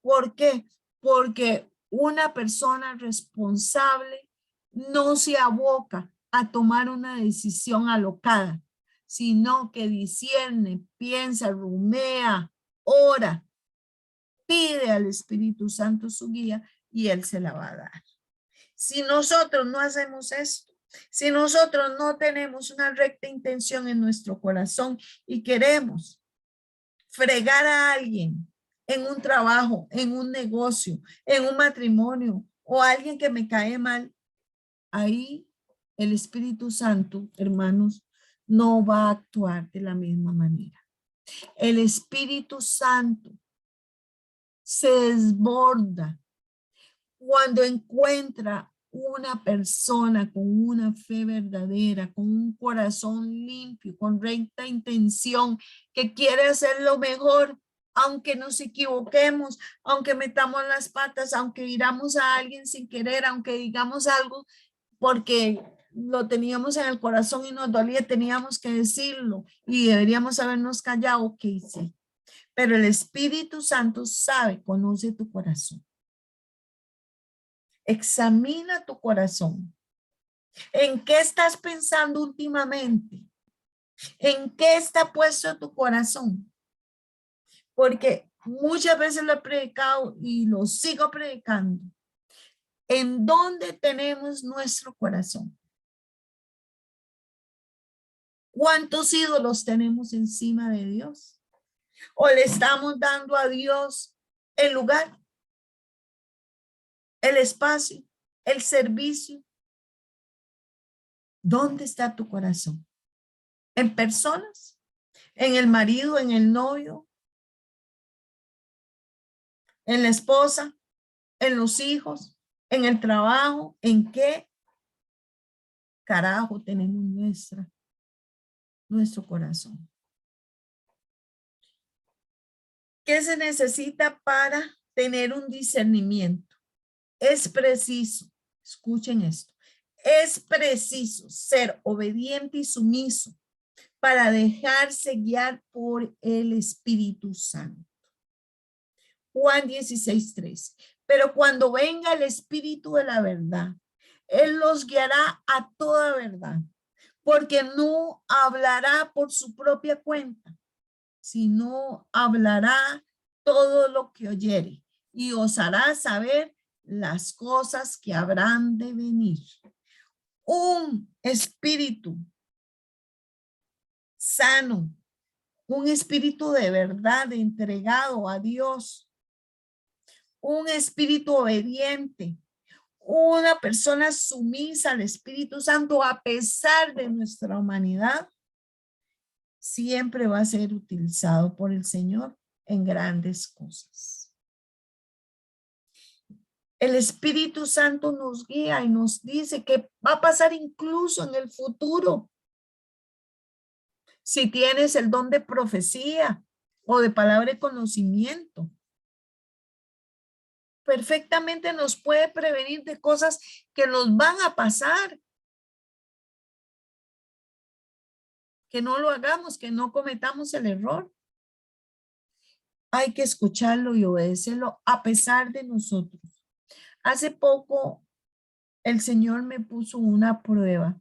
¿Por qué? Porque una persona responsable no se aboca a tomar una decisión alocada, sino que discierne, piensa, rumea, ora, pide al Espíritu Santo su guía y Él se la va a dar. Si nosotros no hacemos esto, si nosotros no tenemos una recta intención en nuestro corazón y queremos fregar a alguien en un trabajo, en un negocio, en un matrimonio o alguien que me cae mal, ahí el Espíritu Santo, hermanos, no va a actuar de la misma manera. El Espíritu Santo se desborda cuando encuentra una persona con una fe verdadera, con un corazón limpio, con recta intención, que quiere hacer lo mejor, aunque nos equivoquemos, aunque metamos las patas, aunque hiramos a alguien sin querer, aunque digamos algo porque lo teníamos en el corazón y nos dolía, teníamos que decirlo y deberíamos habernos callado, ok, sí. Pero el Espíritu Santo sabe, conoce tu corazón. Examina tu corazón. ¿En qué estás pensando últimamente? ¿En qué está puesto tu corazón? Porque muchas veces lo he predicado y lo sigo predicando. ¿En dónde tenemos nuestro corazón? ¿Cuántos ídolos tenemos encima de Dios? ¿O le estamos dando a Dios el lugar, el espacio, el servicio? ¿Dónde está tu corazón? ¿En personas? ¿En el marido, en el novio? ¿En la esposa? ¿En los hijos? ¿En el trabajo? ¿En qué carajo tenemos nuestro corazón? ¿Qué se necesita para tener un discernimiento? Es preciso, escuchen esto, es preciso ser obediente y sumiso para dejarse guiar por el Espíritu Santo. Juan 16:3. Pero cuando venga el Espíritu de la verdad, Él los guiará a toda verdad, porque no hablará por su propia cuenta, sino hablará todo lo que oyere y os hará saber las cosas que habrán de venir. Un espíritu sano, un espíritu de verdad entregado a Dios, un espíritu obediente, una persona sumisa al Espíritu Santo a pesar de nuestra humanidad, siempre va a ser utilizado por el Señor en grandes cosas. El Espíritu Santo nos guía y nos dice que va a pasar incluso en el futuro. Si tienes el don de profecía o de palabra de conocimiento, perfectamente nos puede prevenir de cosas que nos van a pasar. Que no lo hagamos, que no cometamos el error. Hay que escucharlo y obedecerlo a pesar de nosotros. Hace poco el Señor me puso una prueba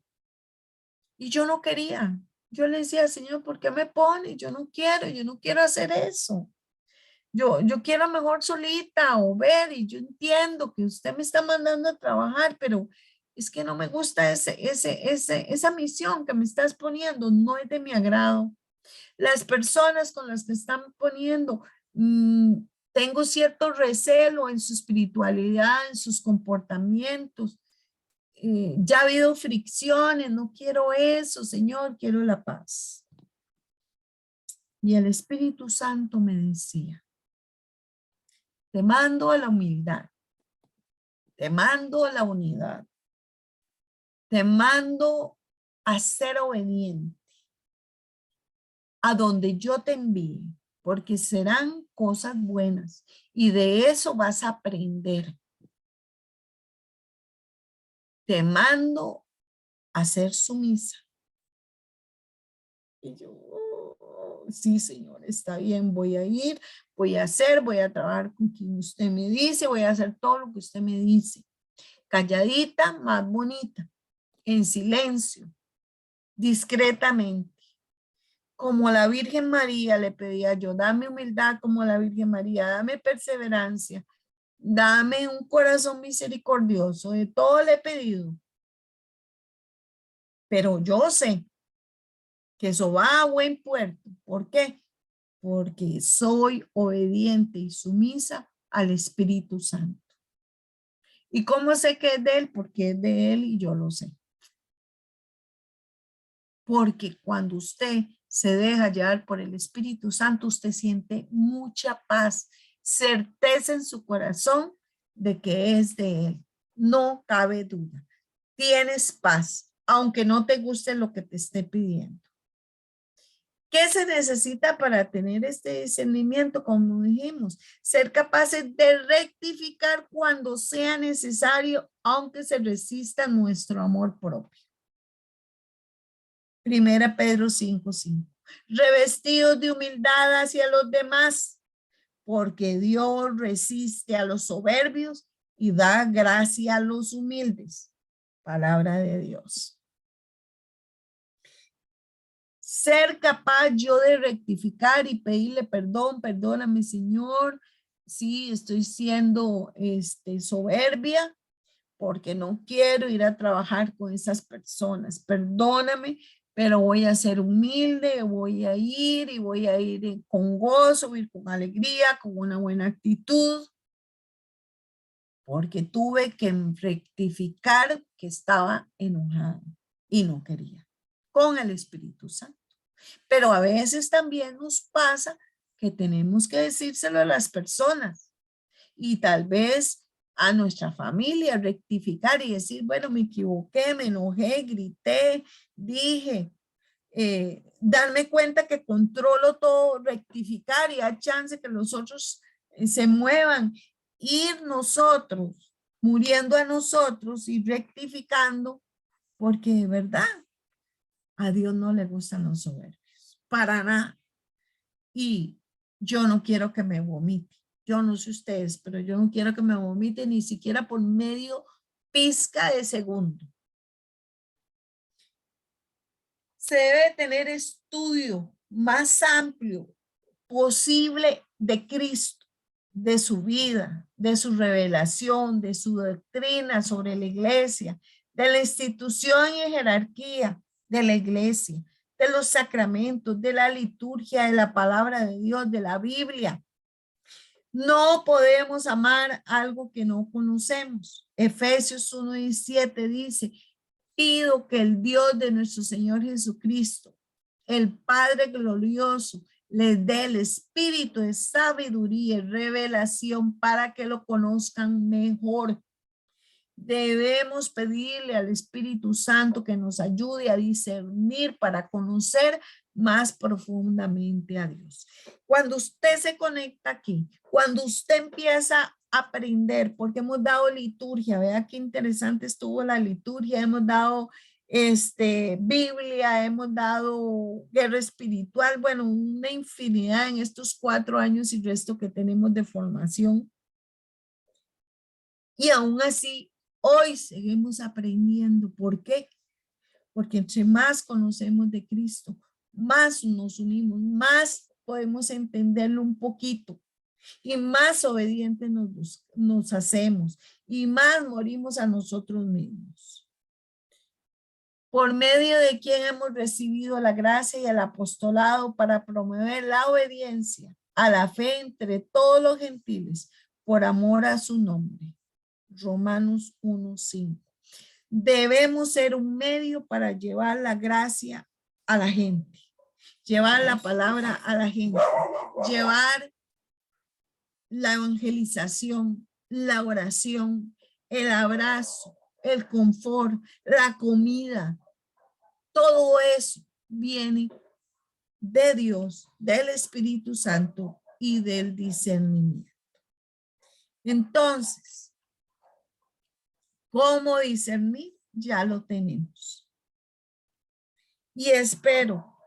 y yo no quería. Yo le decía, Señor, ¿por qué me pone? Yo no quiero hacer eso. Yo quiero mejor solita o ver, y yo entiendo que usted me está mandando a trabajar, pero es que no me gusta esa misión que me estás poniendo, no es de mi agrado. Las personas con las que están poniendo, tengo cierto recelo en su espiritualidad, en sus comportamientos. Ya ha habido fricciones, no quiero eso, Señor, quiero la paz. Y el Espíritu Santo me decía, te mando a la humildad, te mando a la unidad, te mando a ser obediente a donde yo te envíe, porque serán cosas buenas y de eso vas a aprender. Te mando a ser sumisa. Y yo, oh, sí, Señor, está bien, voy a ir, voy a hacer, voy a trabajar con quien usted me dice, voy a hacer todo lo que usted me dice. Calladita, más bonita, en silencio, discretamente. Como la Virgen María le pedía yo, dame humildad como la Virgen María, dame perseverancia, dame un corazón misericordioso, de todo le he pedido. Pero yo sé que eso va a buen puerto. ¿Por qué? Porque soy obediente y sumisa al Espíritu Santo. ¿Y cómo sé que es de Él? Porque es de Él y yo lo sé. Porque cuando usted se deja llevar por el Espíritu Santo, usted siente mucha paz, certeza en su corazón de que es de Él. No cabe duda. Tienes paz, aunque no te guste lo que te esté pidiendo. ¿Qué se necesita para tener este discernimiento? Como dijimos, ser capaces de rectificar cuando sea necesario, aunque se resista nuestro amor propio. Primera Pedro 5:5. Revestidos de humildad hacia los demás, porque Dios resiste a los soberbios y da gracia a los humildes. Palabra de Dios. Ser capaz yo de rectificar y pedirle perdón, perdóname, Señor, sí, estoy siendo soberbia porque no quiero ir a trabajar con esas personas. Perdóname, pero voy a ser humilde, voy a ir y voy a ir con gozo, voy a ir con alegría, con una buena actitud, porque tuve que rectificar que estaba enojado y no quería, con el Espíritu Santo. Pero a veces también nos pasa que tenemos que decírselo a las personas y tal vez a nuestra familia, rectificar y decir, bueno, me equivoqué, me enojé, grité, dije, darme cuenta que controlo todo, rectificar y dar chance que los otros se muevan, ir nosotros, muriendo a nosotros y rectificando, porque de verdad a Dios no le gustan los soberbios, para nada. Y yo no quiero que me vomite. Yo no sé ustedes, pero yo no quiero que me vomite ni siquiera por medio pizca de segundo. Se debe tener estudio más amplio posible de Cristo, de su vida, de su revelación, de su doctrina sobre la iglesia, de la institución y jerarquía de la iglesia, de los sacramentos, de la liturgia, de la palabra de Dios, de la Biblia. No podemos amar algo que no conocemos. Efesios 1:17 dice, pido que el Dios de nuestro Señor Jesucristo, el Padre glorioso, les dé el espíritu de sabiduría y revelación para que lo conozcan mejor. Debemos pedirle al Espíritu Santo que nos ayude a discernir para conocer más profundamente a Dios. Cuando usted se conecta aquí, cuando usted empieza a aprender, porque hemos dado liturgia, vea qué interesante estuvo la liturgia, hemos dado Biblia, hemos dado guerra espiritual, bueno, una infinidad en estos 4 años y resto que tenemos de formación. Y aún así, hoy seguimos aprendiendo. ¿Por qué? Porque entre más conocemos de Cristo, más nos unimos, más podemos entenderlo un poquito y más obedientes nos hacemos y más morimos a nosotros mismos. por medio de quien hemos recibido la gracia y el apostolado para promover la obediencia a la fe entre todos los gentiles, por amor a su nombre. Romanos 1:5. Debemos ser un medio para llevar la gracia a la gente, llevar la palabra a la gente, llevar la evangelización, la oración, el abrazo, el confort, la comida. Todo eso viene de Dios, del Espíritu Santo y del discernimiento. Entonces, ¿cómo discernir? Ya lo tenemos. Y espero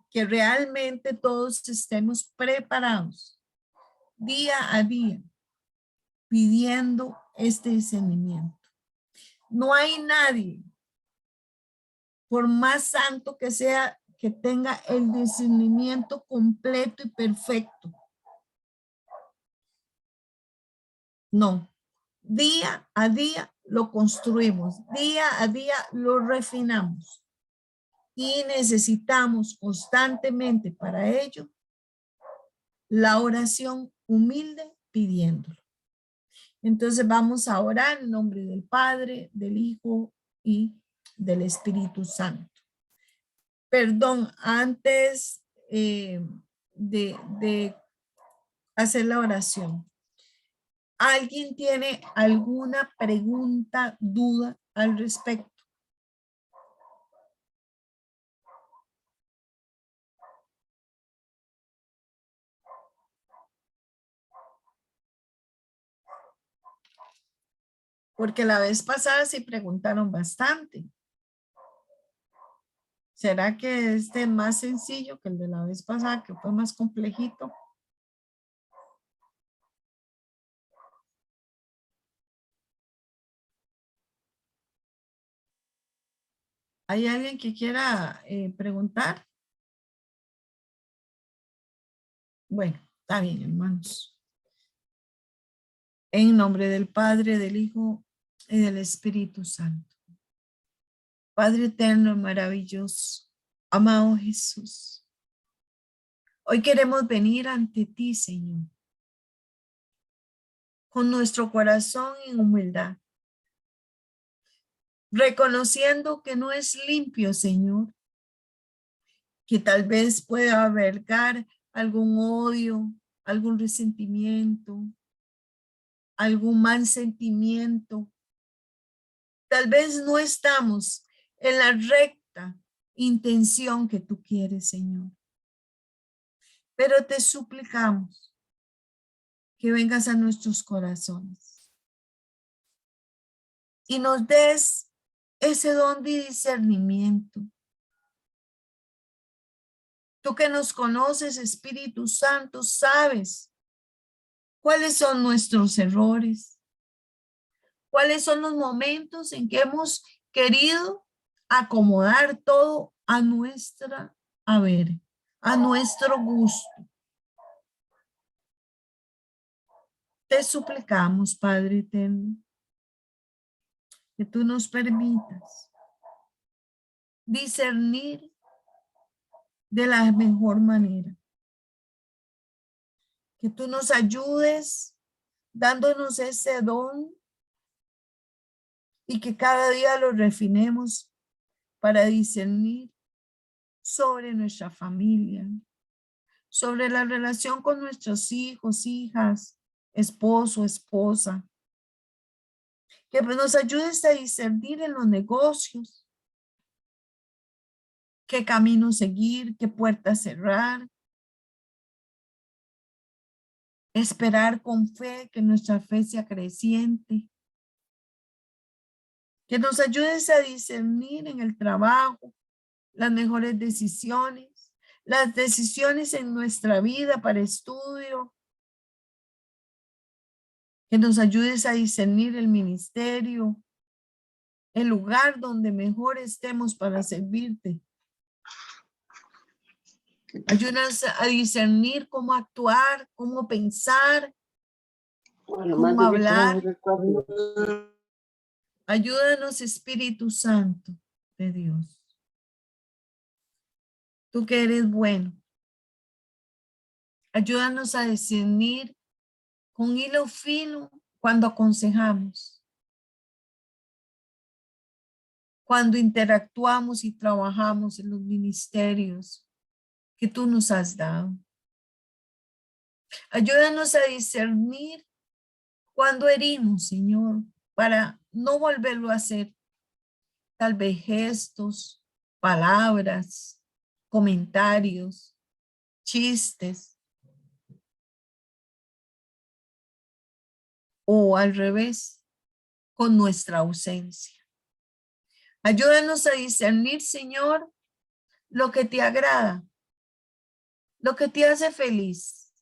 que realmente todos estemos preparados día a día pidiendo este discernimiento. No hay nadie, por más santo que sea, que tenga el discernimiento completo y perfecto. No. Día a día lo construimos, día a día lo refinamos y necesitamos constantemente para ello la oración humilde pidiéndolo. Entonces vamos a orar en nombre del Padre, del Hijo y del Espíritu Santo. Perdón, antes de hacer la oración. ¿Alguien tiene alguna pregunta, duda al respecto? Porque la vez pasada sí preguntaron bastante. ¿Será que este es más sencillo que el de la vez pasada, que fue más complejito? ¿Hay alguien que quiera preguntar? Bueno, está bien, hermanos. En nombre del Padre, del Hijo y del Espíritu Santo. Padre eterno, maravilloso, amado Jesús. Hoy queremos venir ante ti, Señor, con nuestro corazón en humildad, reconociendo que no es limpio, Señor, que tal vez pueda albergar algún odio, algún resentimiento, algún mal sentimiento. Tal vez no estamos en la recta intención que tú quieres, Señor. Pero te suplicamos que vengas a nuestros corazones y nos des ese don de discernimiento. Tú que nos conoces, Espíritu Santo, sabes cuáles son nuestros errores, cuáles son los momentos en que hemos querido acomodar todo a nuestra a nuestro gusto. Te suplicamos, Padre eterno, que tú nos permitas discernir de la mejor manera. Que tú nos ayudes dándonos ese don y que cada día lo refinemos para discernir sobre nuestra familia, sobre la relación con nuestros hijos, hijas, esposo, esposa. Que nos ayudes a discernir en los negocios, qué camino seguir, qué puerta cerrar. Esperar con fe, que nuestra fe sea creciente. Que nos ayudes a discernir en el trabajo las mejores decisiones, las decisiones en nuestra vida para estudio. Que nos ayudes a discernir el ministerio, el lugar donde mejor estemos para servirte. Ayúdanos a discernir cómo actuar, cómo pensar, cómo hablar. Ayúdanos, Espíritu Santo, de Dios. Tú que eres bueno, ayúdanos a discernir con hilo fino cuando aconsejamos, cuando interactuamos y trabajamos en los ministerios que tú nos has dado. Ayúdanos a discernir cuando herimos, Señor, para no volverlo a hacer. Tal vez gestos, palabras, comentarios, chistes, o al revés, con nuestra ausencia. Ayúdanos a discernir, Señor, lo que te agrada, lo que te hace feliz.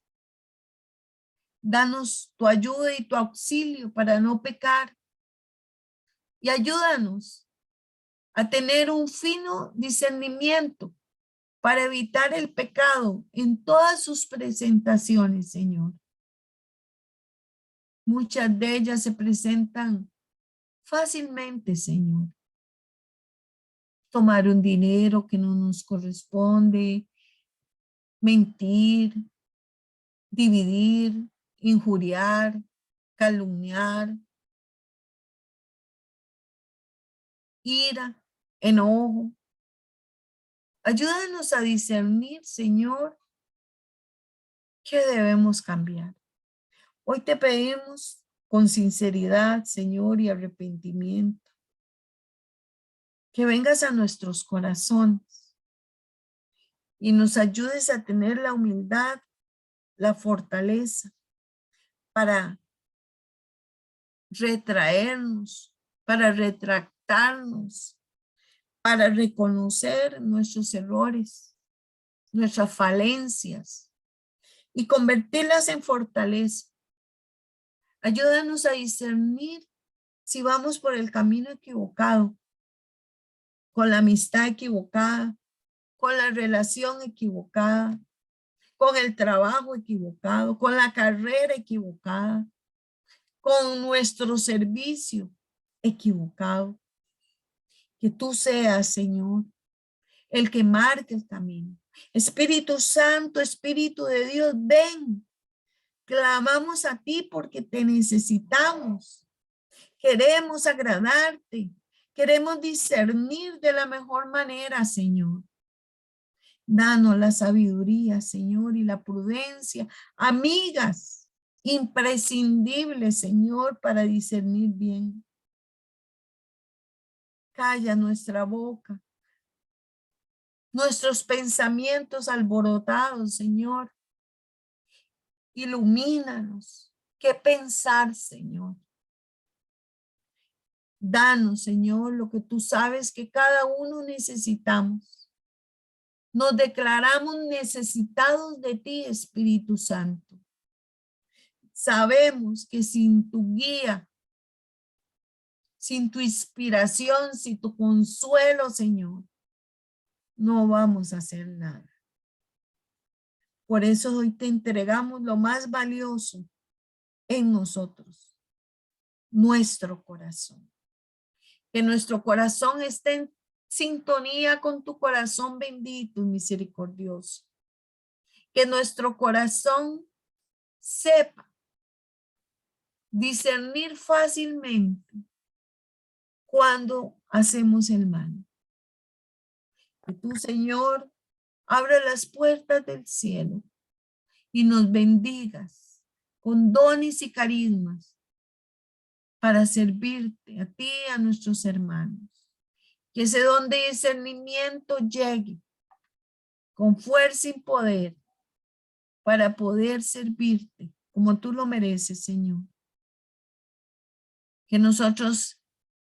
Danos tu ayuda y tu auxilio para no pecar. Y ayúdanos a tener un fino discernimiento para evitar el pecado en todas sus presentaciones, Señor. Muchas de ellas se presentan fácilmente, Señor. Tomar un dinero que no nos corresponde, mentir, dividir, injuriar, calumniar, ira, enojo. Ayúdanos a discernir, Señor, qué debemos cambiar. Hoy te pedimos con sinceridad, Señor, y arrepentimiento, que vengas a nuestros corazones y nos ayudes a tener la humildad, la fortaleza para retraernos, para retractarnos, para reconocer nuestros errores, nuestras falencias y convertirlas en fortaleza. Ayúdanos a discernir si vamos por el camino equivocado, con la amistad equivocada, con la relación equivocada, con el trabajo equivocado, con la carrera equivocada, con nuestro servicio equivocado. Que tú seas, Señor, el que marque el camino. Espíritu Santo, Espíritu de Dios, ven. Clamamos a ti porque te necesitamos. Queremos agradarte. Queremos discernir de la mejor manera, Señor. Danos la sabiduría, Señor, y la prudencia. Amigas imprescindibles, Señor, para discernir bien. Calla nuestra boca, nuestros pensamientos alborotados, Señor. Ilumínanos. ¿Qué pensar, Señor? Danos, Señor, lo que tú sabes que cada uno necesitamos. Nos declaramos necesitados de ti, Espíritu Santo. Sabemos que sin tu guía, sin tu inspiración, sin tu consuelo, Señor, no vamos a hacer nada. Por eso hoy te entregamos lo más valioso en nosotros, nuestro corazón. Que nuestro corazón esté en sintonía con tu corazón bendito y misericordioso. Que nuestro corazón sepa discernir fácilmente cuando hacemos el mal. Que tú, Señor, abra las puertas del cielo y nos bendigas con dones y carismas para servirte a ti y a nuestros hermanos. Que ese don de discernimiento llegue con fuerza y poder para poder servirte como tú lo mereces, Señor. Que nosotros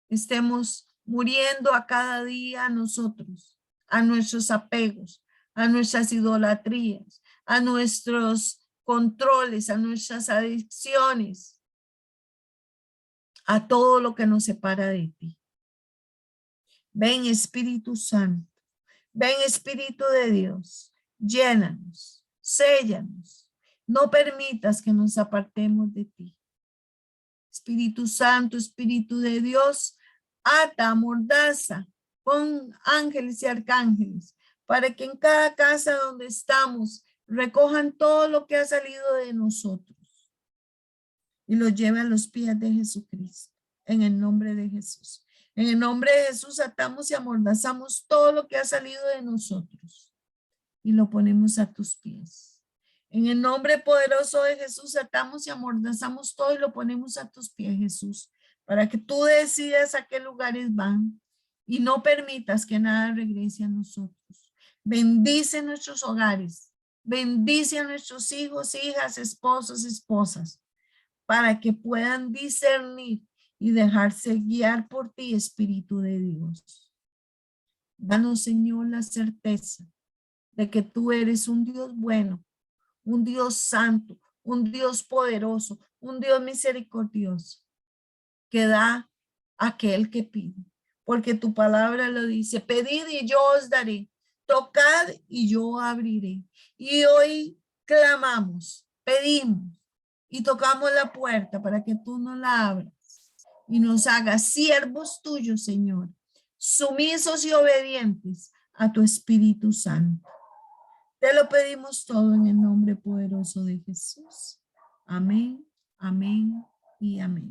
estemos muriendo a cada día a nosotros, a nuestros apegos, a nuestras idolatrías, a nuestros controles, a nuestras adicciones, a todo lo que nos separa de ti. Ven, Espíritu Santo, ven, Espíritu de Dios, llénanos, séllanos, no permitas que nos apartemos de ti. Espíritu Santo, Espíritu de Dios, ata, amordaza Pon ángeles y arcángeles para que en cada casa donde estamos recojan todo lo que ha salido de nosotros y lo lleve a los pies de Jesucristo, en el nombre de Jesús. En el nombre de Jesús atamos y amordazamos todo lo que ha salido de nosotros y lo ponemos a tus pies. En el nombre poderoso de Jesús atamos y amordazamos todo y lo ponemos a tus pies, Jesús, para que tú decidas a qué lugares van y no permitas que nada regrese a nosotros. Bendice nuestros hogares, bendice a nuestros hijos, hijas, esposos, esposas, para que puedan discernir y dejarse guiar por ti, Espíritu de Dios. Danos, Señor, la certeza de que tú eres un Dios bueno, un Dios santo, un Dios poderoso, un Dios misericordioso, que da a aquel que pide. Porque tu palabra lo dice, pedid y yo os daré, tocad y yo abriré. Y hoy clamamos, pedimos y tocamos la puerta para que tú nos la abras y nos hagas siervos tuyos, Señor, sumisos y obedientes a tu Espíritu Santo. Te lo pedimos todo en el nombre poderoso de Jesús. Amén, amén y amén.